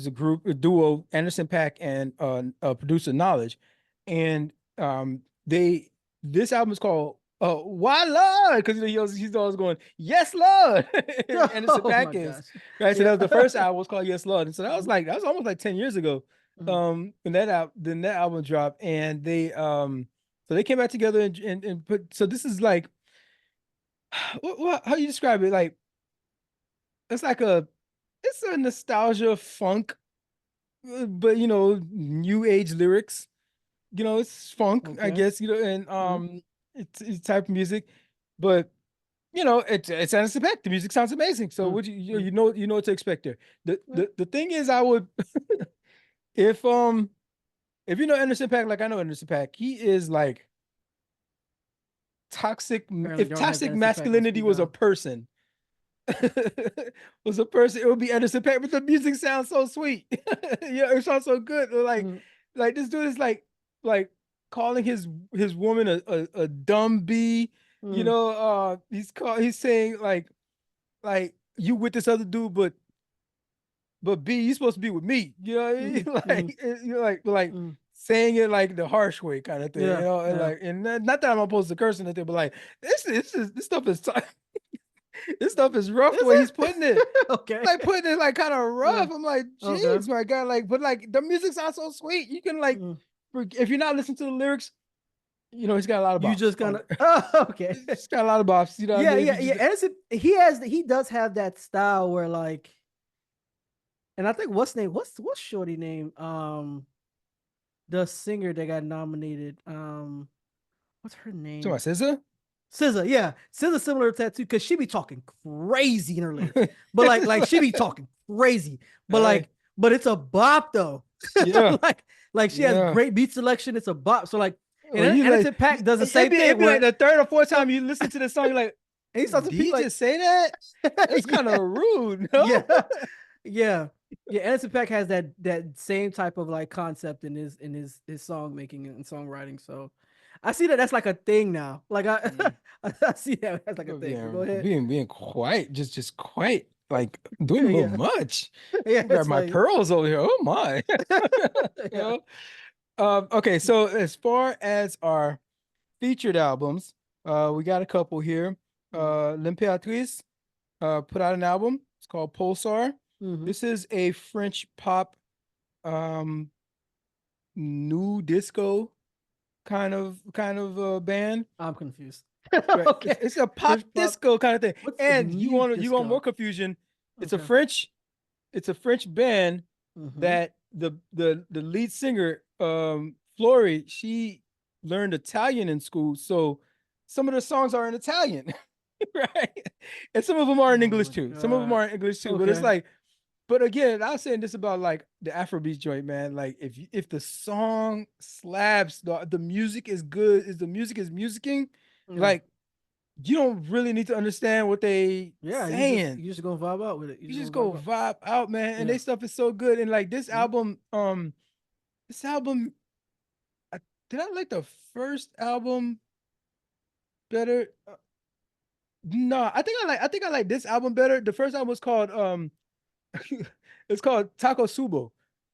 a group, a duo, Anderson .Paak and producer Knowledge, and they this album is called Why Lord, because he's always going Yes Lord. Anderson Oh .Paak my is gosh. right. So that Yeah. was the first album was called Yes Lord, and so that was almost like 10 years ago. And then that album dropped, and they came back together and put. So this is like how you describe it? Like it's like it's a nostalgia funk, but new age lyrics. It's funk, I Okay. guess. And it's type of music, but it's Anderson .Paak. The music sounds amazing. So what you know what to expect there. The thing is, I would if you know Anderson .Paak, like I know Anderson .Paak, he is like toxic. Apparently If Darwin has toxic Anderson .Paak on masculinity speed was a dial. person, it would be Anderson .Paak, but the music sounds so sweet. Yeah, it sounds so good. Like this dude is like calling his woman a dumb bee. He's saying like you with this other dude, but B, you supposed to be with me. You know what I mean? Like like saying it like the harsh way kind of thing. Yeah. And Yeah. like not that I'm opposed to cursing anything, but like this stuff is this stuff is rough Is the way he's it? putting it. Okay. Like putting it like kind of Yeah. rough. I'm like, Okay. jeez, my God. Like, but like the music sounds so sweet. You can like, if you're not listening to the lyrics, he's got a lot of You bops. just kind of oh, okay. He's got a lot of bops. You know what I Yeah, mean? yeah, yeah. Anderson, he does have that style where like, and I think what's Shorty name? The singer that got nominated. What's her So my name? SZA? SZA, yeah. SZA similar tattoo because she be talking crazy in her lyrics. But like she be talking crazy. But Hey, but it's a bop though. yeah, like she has yeah. great beat selection. It's a bop. So like and Or you like, Anderson .Paak does the same it'd thing be like where the third or fourth time you listen to the song, you're like, and he starts to did be he like just say that? That's kind of rude, no? yeah. Yeah. Yeah, Anderson .Paak has that same type of like concept in his song making and songwriting. So I see that's like a thing now. Like I see that as like a thing. But go ahead. Being quite just quite like doing a little Yeah. much. Yeah, Grab it's my like pearls over here. Oh my. yeah. Okay, so as far as our featured albums, we got a couple here. L'Impératrice put out an album. It's called Pulsar. Mm-hmm. This is a French pop um new disco kind of band. I'm confused. Right. Okay. It's a pop French pop. disco kind of thing. What's a And new you want more disco? confusion. It's a Okay. French band that the lead singer, Flory, she learned Italian in school. So some of the songs are in Italian. Right. And some of them are in Oh English my too. Some of them god. are in English too. But it's Okay. like, but again, I was saying this about like the Afrobeat joint, man. Like if the song slaps, the music is good, is the music is musicking, like you don't really need to understand what they Yeah, saying. you just gonna vibe out with it. You You just just gonna go vibe out. vibe out, man. And Yeah. they stuff is so good. And like this album, I, did I like the first album better? No, I think I like this album better. The first album was called it's called Taco Subo,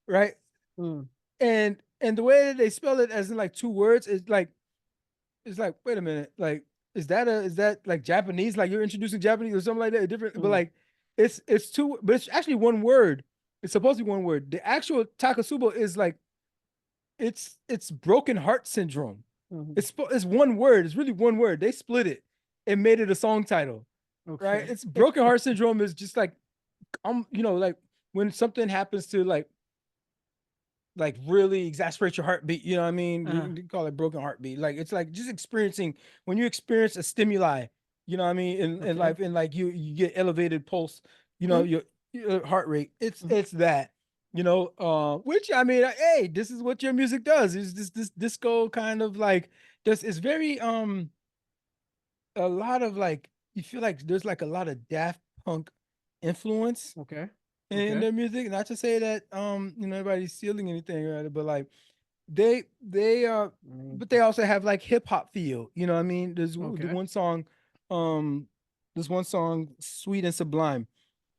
right? Mm. And the way that they spell it as in like two words is like it's like, wait a minute, like is that like Japanese? Like you're introducing Japanese or something like that? Different, but like it's two, but it's actually one word. It's supposed to be one word. The actual Takasubo is like it's broken heart syndrome. It's one word. It's really one word. They split it and made it a song title. Right? Okay. It's broken heart syndrome is just like like when something happens to like really exasperate your heartbeat, you know what I mean? We call it broken heartbeat. Like it's like just experiencing when you experience a stimuli, you know what I mean, in life, and like you get elevated pulse, your heart rate. It's that, which I mean, hey, this is what your music does. It's this disco kind of like this is very a lot of like, you feel like there's like a lot of Daft Punk influence Okay. in their music. Not to say that everybody's stealing anything, right? But like but they also have like hip hop feel. You know what I mean? There's the Okay. one song, um, there's one song, Sweet and Sublime,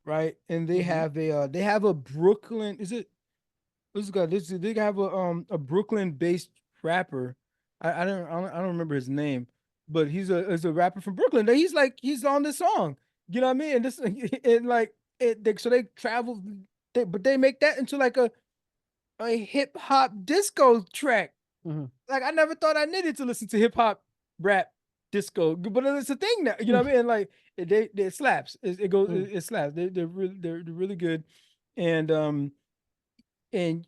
right? And they have a Brooklyn. Is it? They have a Brooklyn based rapper. I don't remember his name, but he's a rapper from Brooklyn. He's on this song. You know what I mean? And this and like so they travel, but they make that into like a hip hop disco track. Mhm. Like I never thought I needed to listen to hip hop, rap, disco, but it's a thing now. You know what I mean? Like it slaps. It goes. It slaps. They're really good, and and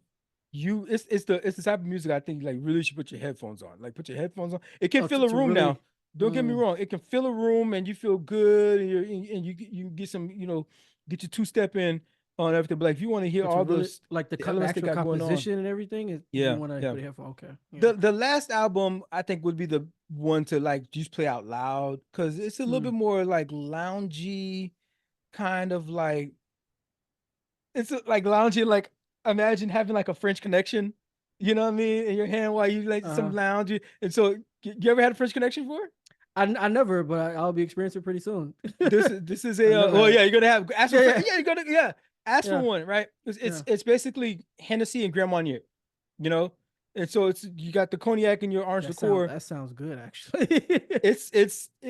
it's the type of music I think like really should put your headphones on. Like put your headphones on. It can Oh, fill a to room really. now. Don't get me wrong. It can fill a room and you feel good and you get some get your two-step in on everything. But like if you want to hear But to all really those like the elements they actual got going on. composition and everything is Yeah, you want to yeah. put a headphone. Okay. Yeah. The last album I think would be the one to like just play out loud because it's a little bit more like loungy, kind of like like loungy. Like imagine having like a French connection, you know what I mean, in your hand while you like some loungy. And so, you ever had a French connection before? I never, but I'll be experiencing it pretty soon. This is a you're gonna have ask for you're gonna ask for Yeah. one, right? It's basically Hennessy and Grand Marnier, you know. And so it's you got the cognac in your orange liqueur. That sounds good actually.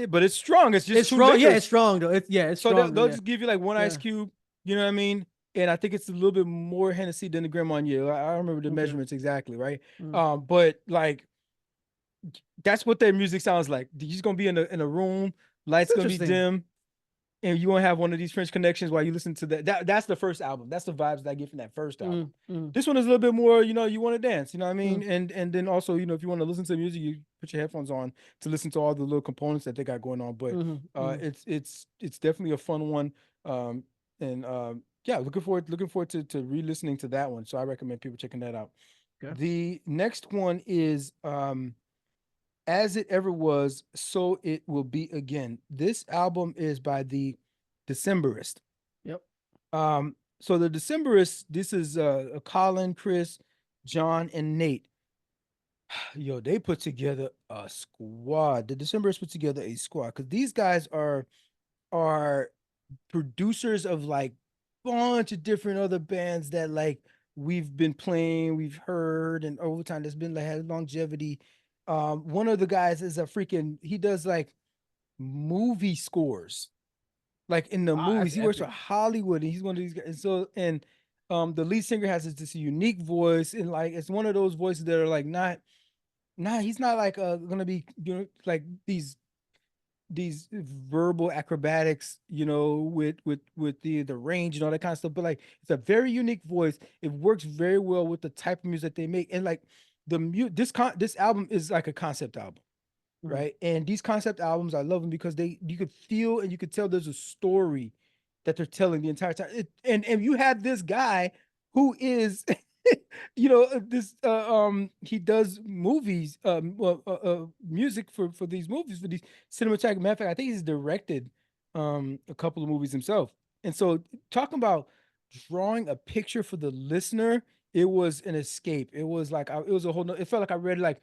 But it's strong. It's just It's two strong. liquors. Yeah, it's strong though. It's So strong. they'll Yeah. just give you like one ice cube, you know what I mean? And I think it's a little bit more Hennessy than the Grand Marnier. I don't remember the measurements exactly, right? But like that's what their music sounds like. You're just gonna be in a room, lights gonna be dim, and you gonna have one of these French connections while you listen to that's the first album. That's the vibes that I get from that first album. This one is a little bit more, you want to dance, you know what I mean? And then also, if you want to listen to music, you put your headphones on to listen to all the little components that they got going on. But it's definitely a fun one. Yeah, looking forward to re-listening to that one. So I recommend people checking that out. Okay. The next one is As It Ever Was, So It Will Be Again. This album is by the Decemberists. Yep. So the Decemberists, this is Colin, Chris, John, and Nate. Yo, they put together a squad. The Decemberists put together a squad because these guys are producers of like bunch of different other bands that like we've been playing, we've heard, and over time there's been like had longevity. One of the guys is he does like movie scores, like in the movies. He works for Hollywood, and he's one of these guys. The lead singer has this unique voice, and like it's one of those voices that are like he's not like gonna be like these verbal acrobatics, with the range and all that kind of stuff. But like it's a very unique voice. It works very well with the type of music they make, and like this album is like a concept album, right? And these concept albums, I love them because you could feel and you could tell there's a story that they're telling the entire time. And you have this guy who is he does movies, music for these movies, for these cinematography. Matter of fact, I think he's directed a couple of movies himself. And so talking about drawing a picture for the listener, it was an escape. It was like it was a whole it felt like I read like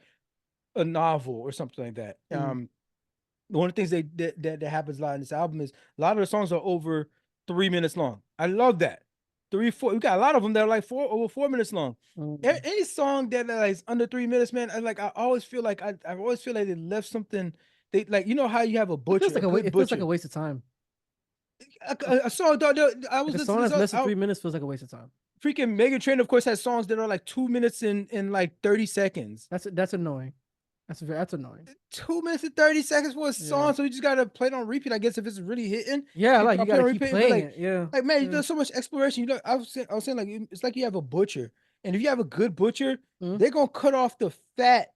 a novel or something like that. One of the things that happens a lot in this album is a lot of the songs are over 3 minutes long. I love that. 3, 4. We got a lot of them that are like over 4 minutes long. Any song that is under 3 minutes, man, I always feel like I always feel like they left something. They like how you have a butcher. It feels like a waste of time. A song. I was a song that's less than 3 minutes feels like a waste of time. Freaking Megan Trainor, of course, has songs that are like 2 minutes in like 30 seconds. That's annoying. That's annoying. 2 minutes and 30 seconds for a song, so you just gotta play it on repeat, I guess, if it's really hitting. Yeah, like you gotta keep playing it. Yeah, like man, there's so much exploration. I was saying like it's like you have a butcher, and if you have a good butcher, they're gonna cut off the fat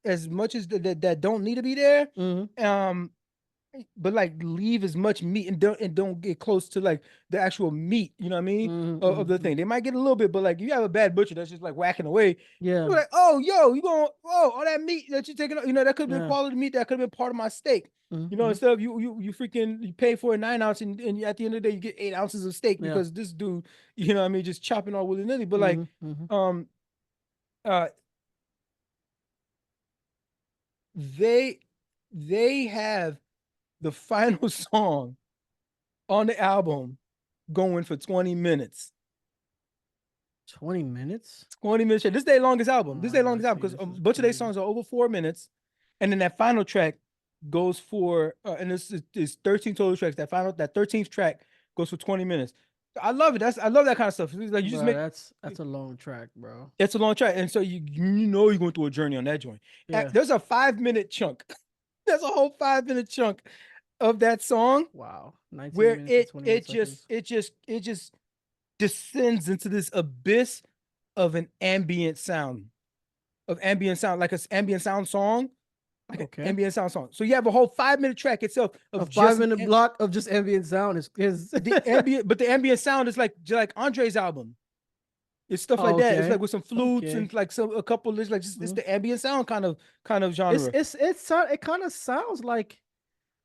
as much as that don't need to be there. but like leave as much meat and don't get close to like the actual meat, you know what I mean? Of the thing. They might get a little bit, but like you have a bad butcher that's just like whacking away. Yeah. You're like, oh, yo, you going, oh, all that meat that you're taking, you know, that could have been quality meat, that could have been part of my steak. You know, instead of you freaking you pay for a 9 ounce and at the end of the day you get 8 ounces of steak because this dude, you know what I mean, just chopping all willy-nilly. But like they have the final song on the album going for 20 minutes. 20 minutes? 20 minutes. This is their longest album. This is their longest album because a bunch of their songs are over 4 minutes. And then that final track goes for, and it's 13 total tracks. That 13th track goes for 20 minutes. I love it. I love that kind of stuff. It's like you just make that's a long track, bro. It's a long track. And so you know you're going through a journey on that joint. Yeah. There's a 5-minute chunk. There's a whole 5-minute chunk of that song. Wow. 19 where it just descends into this abyss of an ambient sound. Like an ambient sound song. An ambient sound song. So you have a whole 5-minute track itself of a 5-minute block of just ambient sound is the ambient, but the ambient sound is like Andre's album. It's stuff like that. It's like with some flutes and like a couple of like just it's the ambient sound kind of genre. It kind of sounds like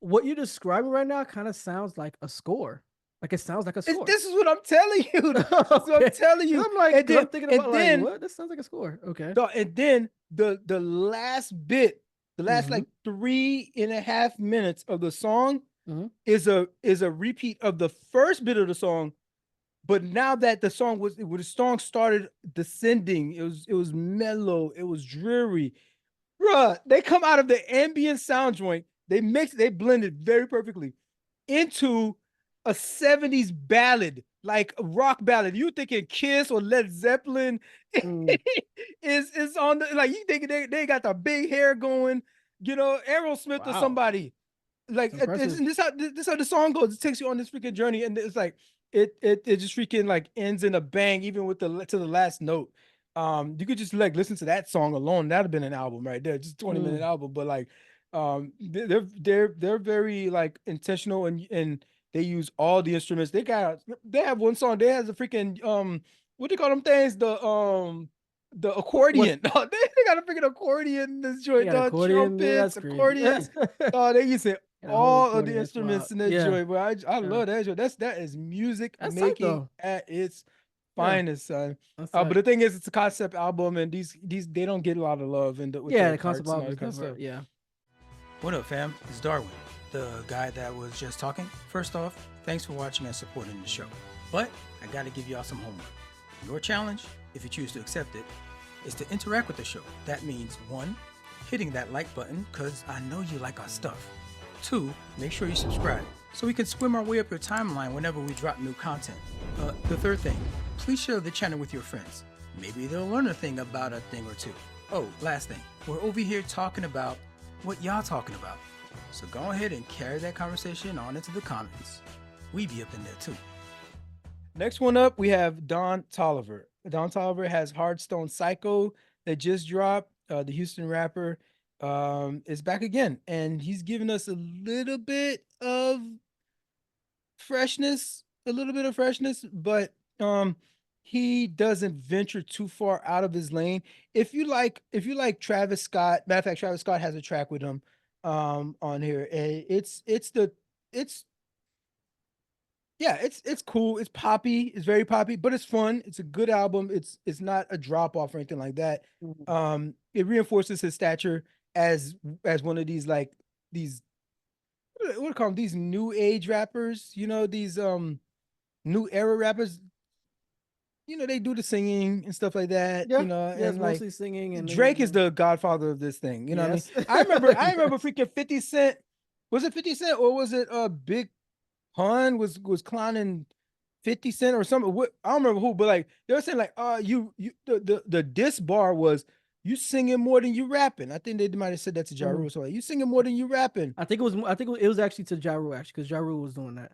what you're describing right now. Kind of sounds like a score. Like it sounds like a score. This is what I'm telling you. This is what I'm telling you. I'm like, I'm thinking about like, what? This sounds like a score. Okay. And then the last bit, the last like 3.5 minutes of the song is a repeat of the first bit of the song. But now that the song started descending, it was mellow, it was dreary. Bruh, they come out of the ambient sound joint, they blended very perfectly into a 70s ballad, like a rock ballad. You thinking Kiss or Led Zeppelin is on the, like you thinking they got the big hair going, you know, Aerosmith or somebody. Like this how the song goes. It takes you on this freaking journey, and it's like it just freaking like ends in a bang, even with the last note. You could just like listen to that song alone. That'd have been an album right there, just 20-minute album. But like, they're very like intentional and they use all the instruments. They have one song. They has a freaking what do you call them things? The accordion. They got a freaking accordion in this joint. Trumpets, accordions. They use it. All of the instruments in that joint, but I love that joint. That is music making at its finest, son. But the thing is, it's a concept album, and these they don't get a lot of love. And the concept album kind of stuff. Yeah. What up, fam? It's Darwin, the guy that was just talking. First off, thanks for watching and supporting the show. But I got to give y'all some homework. Your challenge, if you choose to accept it, is to interact with the show. That means 1, hitting that like button, because I know you like our stuff. 2, make sure you subscribe so we can swim our way up your timeline whenever we drop new content. The third thing, please share the channel with your friends. Maybe they'll learn a thing about a thing or two. Oh, last thing, we're over here talking about what y'all talking about. So go ahead and carry that conversation on into the comments. We be up in there too. Next one up, we have Don Toliver. Don Toliver has Hardstone Psycho that just dropped. The Houston rapper is back again, and he's giving us a little bit of freshness, but he doesn't venture too far out of his lane. If you like Travis Scott, matter of fact, Travis Scott has a track with him on here, and it's cool. It's poppy. It's very poppy, but it's fun. It's a good album. It's not a drop off or anything like that. It reinforces his stature as one of these what do you call them? These new age rappers, you know, these new era rappers. You know, they do the singing and stuff like that. You know, and like mostly singing. And Drake is the godfather of this thing. You know what I mean? I remember freaking 50 Cent. Was it 50 Cent or was it Big Pun was clowning 50 Cent or something? I don't remember who, but like they were saying like, the diss bar was you singing more than you rapping. I think they might have said that to Ja Rule. So like, you singing more than you rapping. I think it was actually to Ja Rule, actually, because Ja Rule was doing that.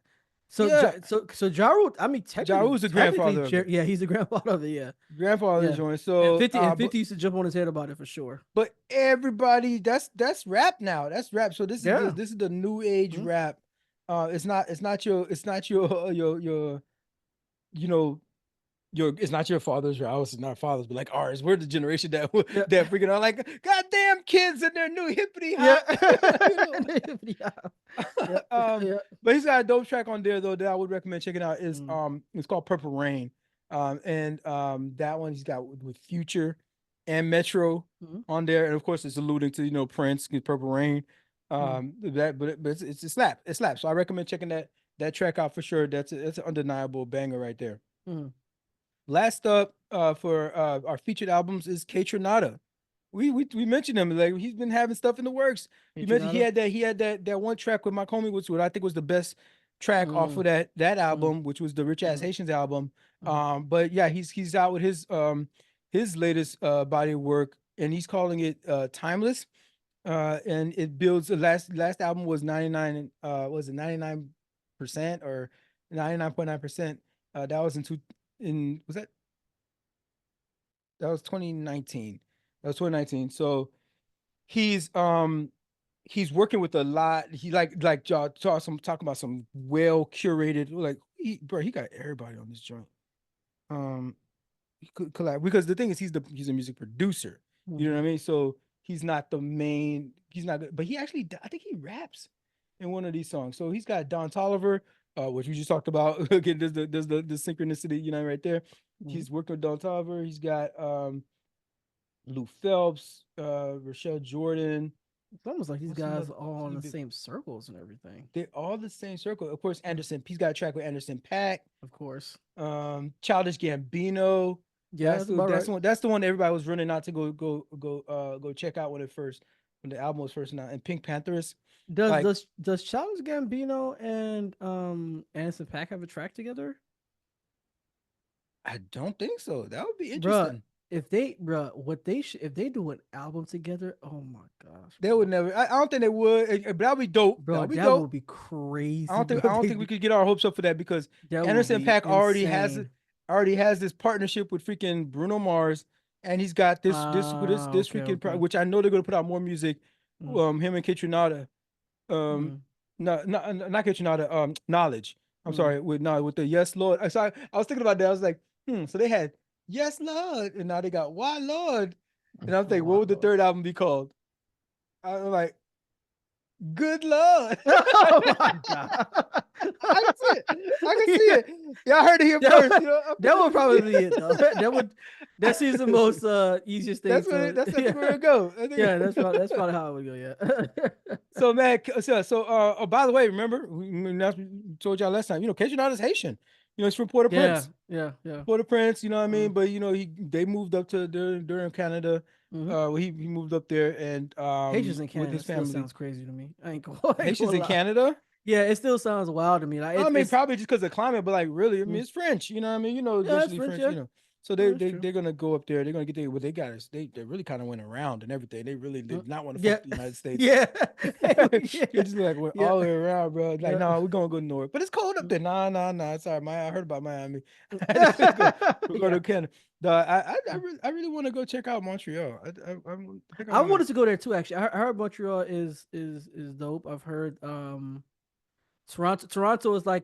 So Yeah. so Ja Rule, I mean Ja Rule's the grandfather of it. yeah, he's the grandfather of it, yeah. Grandfather Yeah. joint. And So 50 used to jump on his head about it for sure. but everybody, that's rap now. That's rap. So Yeah. this is the new age Mhm. rap. It's not your you know it's not your father's or ours is not father's, but like ours. We're the generation that Yeah. that freaking are like goddamn kids and their new hippity Yeah. hop. You know? Yeah. Yeah. um, Yeah. but he's got a dope track on there though that I would recommend checking out. Is Mm. it's called Purple Rain. And that one he's got with Future and Metro Mhm. on there, and of course it's alluding to Prince, Purple Rain. That but it's a slap. It slaps. So I recommend checking that track out for sure. That's an undeniable banger right there. Mhm. Last up for our featured albums is K Tronada. We mentioned him, like he's been having stuff in the works. You mentioned he had that one track with my homie, which what I think was the best track off of that album, which was the Rich Ass Haitians album. But yeah, he's out with his latest body of work, and he's calling it Timeless. And it builds the last album was 99% or 99.9%. That was was that was 2019. That was 2019. So he's he's working with a lot. He like y'all talking about some well curated, like he got everybody on this joint. He could collab because the thing is he's a music producer. You know what I mean? So he's not the main, he's not but he actually I think he raps in one of these songs. So he's got Don Toliver, which we just talked about. Again, there's the synchronicity, right there. He's working with Don Toliver. He's got Lou Phelps, Rochelle Jordan. It's almost like these What's guys another- are all in the big- same circles and everything. They're all the same circle. Of course, Anderson. He's got a track with Anderson .Paak. Of course. Childish Gambino. Yeah, that's about right. That's the one everybody was running out to go check out when the album was first announced. And Pink Panthers. Does Childish Gambino and Anderson .Paak have a track together? I don't think so. That would be Bruh, interesting. if they do an album together, oh my gosh, They would never. I don't think they would. But that'd be dope. bro, That'd be that dope. would be crazy. I don't think we could get our hopes up for that because That Anderson would be .Paak insane. already has this partnership with freaking Bruno Mars, and he's got this Okay. which I know they're gonna put out more music. Him and K Tronada, not K Tronada, Knowledge. I'm sorry, with the Yes Lord. I was thinking about that. I was like, so they had Yes Lord, and now they got Why Lord, and I'm thinking, what would the third album be called? I'm like, Good Lord. Oh my god. I can see it. Yeah, I heard it here first. That would probably be it though. That seems the most easiest thing. That's where it go. Yeah, that's probably how it would go. Yeah. So man, by the way, remember we told y'all last time. K Tronada's Haitian. He's from Port-au-Prince. Yeah. Port-au-Prince. You know what I mean? But they moved up to during Canada. He moved up there and Haitians in Canada with his family. Still sounds crazy to me. I ain't gonna Haitians in Canada. Yeah, it still sounds wild to me. Like, I mean, probably just because of climate, but like really, I mean, it's French. You know what I mean? Eventually French. French. So they're gonna go up there. They're gonna get what they got is they really kind of went around and everything. They really did not want to fuck the United States. Yeah. They just like went all the way around, bro. Like, no, we're gonna go north, but it's cold up there. Nah. It's all right. I heard about Miami. We're going to Canada. I really want to go check out Montreal. I wanted to go there too. Actually, I heard Montreal is dope. I've heard Toronto I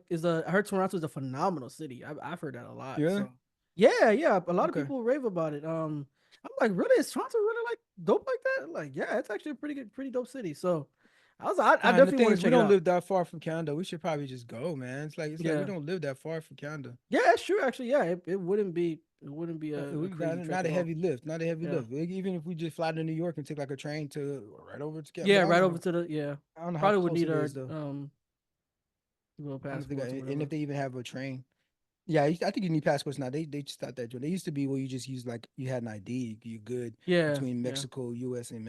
heard Toronto is a phenomenal city. I've heard that a lot. Yeah. So. Yeah. A lot of people rave about it. I'm like, really? Is Toronto really like dope like that? Like, yeah, it's actually a pretty dope city. So I definitely want to check it out. We don't live that far from Canada. We should probably just go, man. It's like we don't live that far from Canada. Yeah, that's true. Actually, yeah, it wouldn't be not a heavy lift. Even if we just fly to New York and take like a train to right over to Canada. Yeah, right over to the I don't know probably how would need our little passports. And if they even have a train. Yeah, I think you need passports now. They just stopped that. They used to be where you just use like you had an ID, you're good. Between Mexico, U.S. and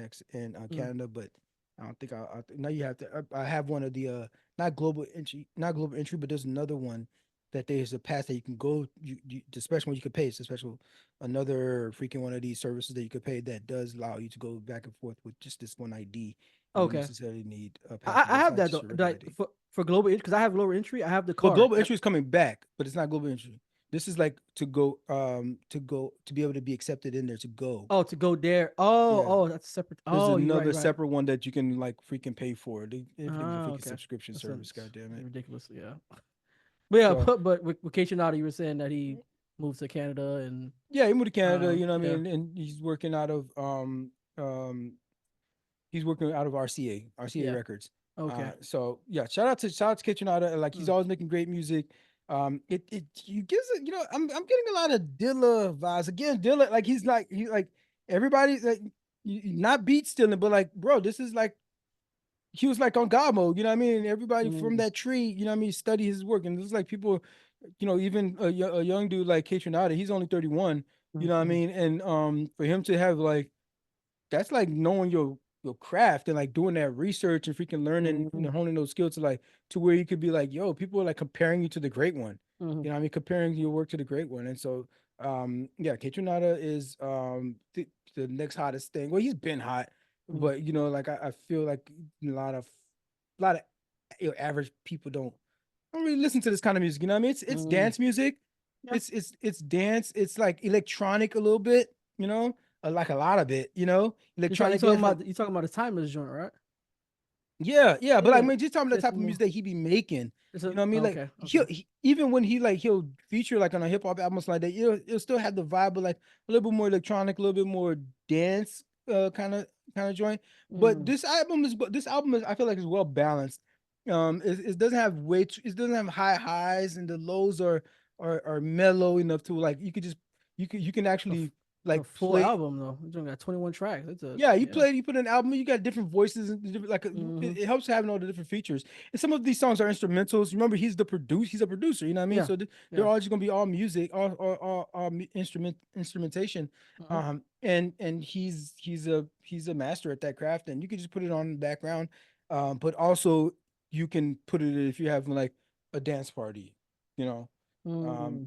Canada, but I don't think now you have to. I have one of the not global entry, but there's another one that there's a pass that you can go. The special one you could pay. It's a special another freaking one of these services that you could pay that does allow you to go back and forth with just this one ID You don't Okay. necessarily need a I passport. It's have not that just though. a regular Like ID. for global because I have global entry. I have the But card. global entry is coming back, but it's not global entry. This is like to go to be able to be accepted in there to go. Oh, to go there. Yeah. Oh, that's separate. There's Oh, you're right. another You're right. separate one that you can like freaking pay for. Everything's a freaking Okay. subscription That's service. God damn it. ridiculous. Yeah. But yeah, So but with Kaytranada, you were saying that he moved to Canada and yeah, he moved to Canada. You know what I yeah. mean, and he's working out of RCA Yeah. Records. Okay. So yeah, shout out to Kaytranada. Like he's always making great music. It you gives it, you know, I'm getting a lot of Dilla vibes. Again, Dilla, like he's like everybody like not beat stealing, but like, bro, this is like he was like on God mode, you know what I mean? Everybody from that tree, you know what I mean, study his work. And it's like people, you know, even a young dude like Kaytranada, he's only 31, you know what I mean? And for him to have like that's like knowing your craft and like doing that research and freaking learning and honing those skills to where you could be like, yo, people are like comparing you to the great one. You know what I mean? Comparing your work to the great one. And so yeah, Kaytranada is the next hottest thing. Well, he's been hot, but you know, like I feel like a lot of you know, average people don't really listen to this kind of music. You know what I mean? It's dance music. Yeah. It's dance. It's like electronic a little bit, you know, like a lot of it, you know, electronic. You talking about the timeless joint, right? Yeah, but like, Yeah. man, just talking about the It's type of more. music that he be making. It's You know what I mean? Like okay. even when he'll feature like on a hip hop album like that, it'll still have the vibe of like a little bit more electronic, a little bit more dance kind of joint. But this album is I feel like is well balanced. It doesn't have it doesn't have high highs, and the lows are mellow enough to like you can actually It's a like full play. album though. It's only got 21 tracks. It's a Yeah, you put an album, you got different voices and different, like it helps having all the different features. And some of these songs are instrumentals. Remember, he's a producer, you know what I mean? Yeah. So they're all just gonna be all music, all instrumentation. And he's a master at that craft, and you can just put it on in the background. But also you can put it if you're having like a dance party, you know.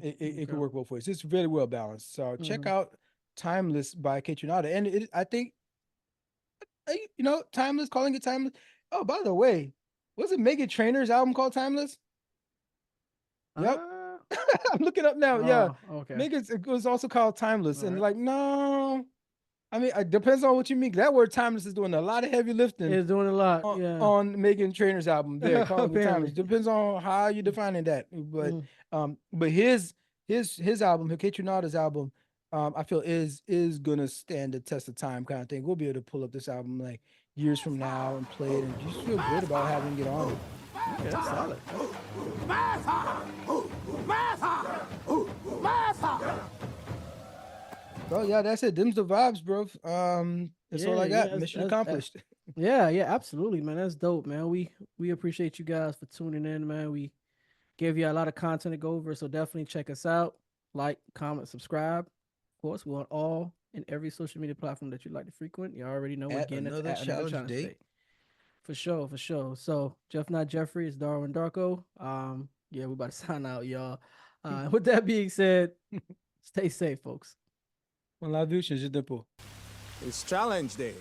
It could work both ways. It's very well balanced. So check out Timeless by Kaytranada. And I think, you know, Timeless, calling it Timeless. Oh, by the way, was it Megan Trainor's album called Timeless? Yep. I'm looking up now. Yeah. Okay. Megan's, it was also called Timeless. All And right. like, no, I mean, it depends on what you mean. That word Timeless is doing a lot of heavy lifting It's doing a lot. Yeah. on Megan Trainor's album there, calling it Apparently. Timeless. Depends on how you're defining that. But his album, Kaytranada's album, I feel is gonna stand the test of time kind of thing. We'll be able to pull up this album like years from now and play it and just feel good about having it on. Okay, that's solid. So yeah, that's it. Them's the vibes, bro. That's all I got. Mission accomplished. Yeah, absolutely, man. That's dope, man. We appreciate you guys for tuning in, man. We gave you a lot of content to go over, so definitely check us out. Like, comment, subscribe. Of course, we're on all and every social media platform that you like to frequent. You already know. Again, it's at another challenge date. For sure. So Jeff Not Jeffrey, it's Darwin Darko. Yeah, we're about to sign out, y'all. With that being said, stay safe, folks. On la vue, je It's challenge day.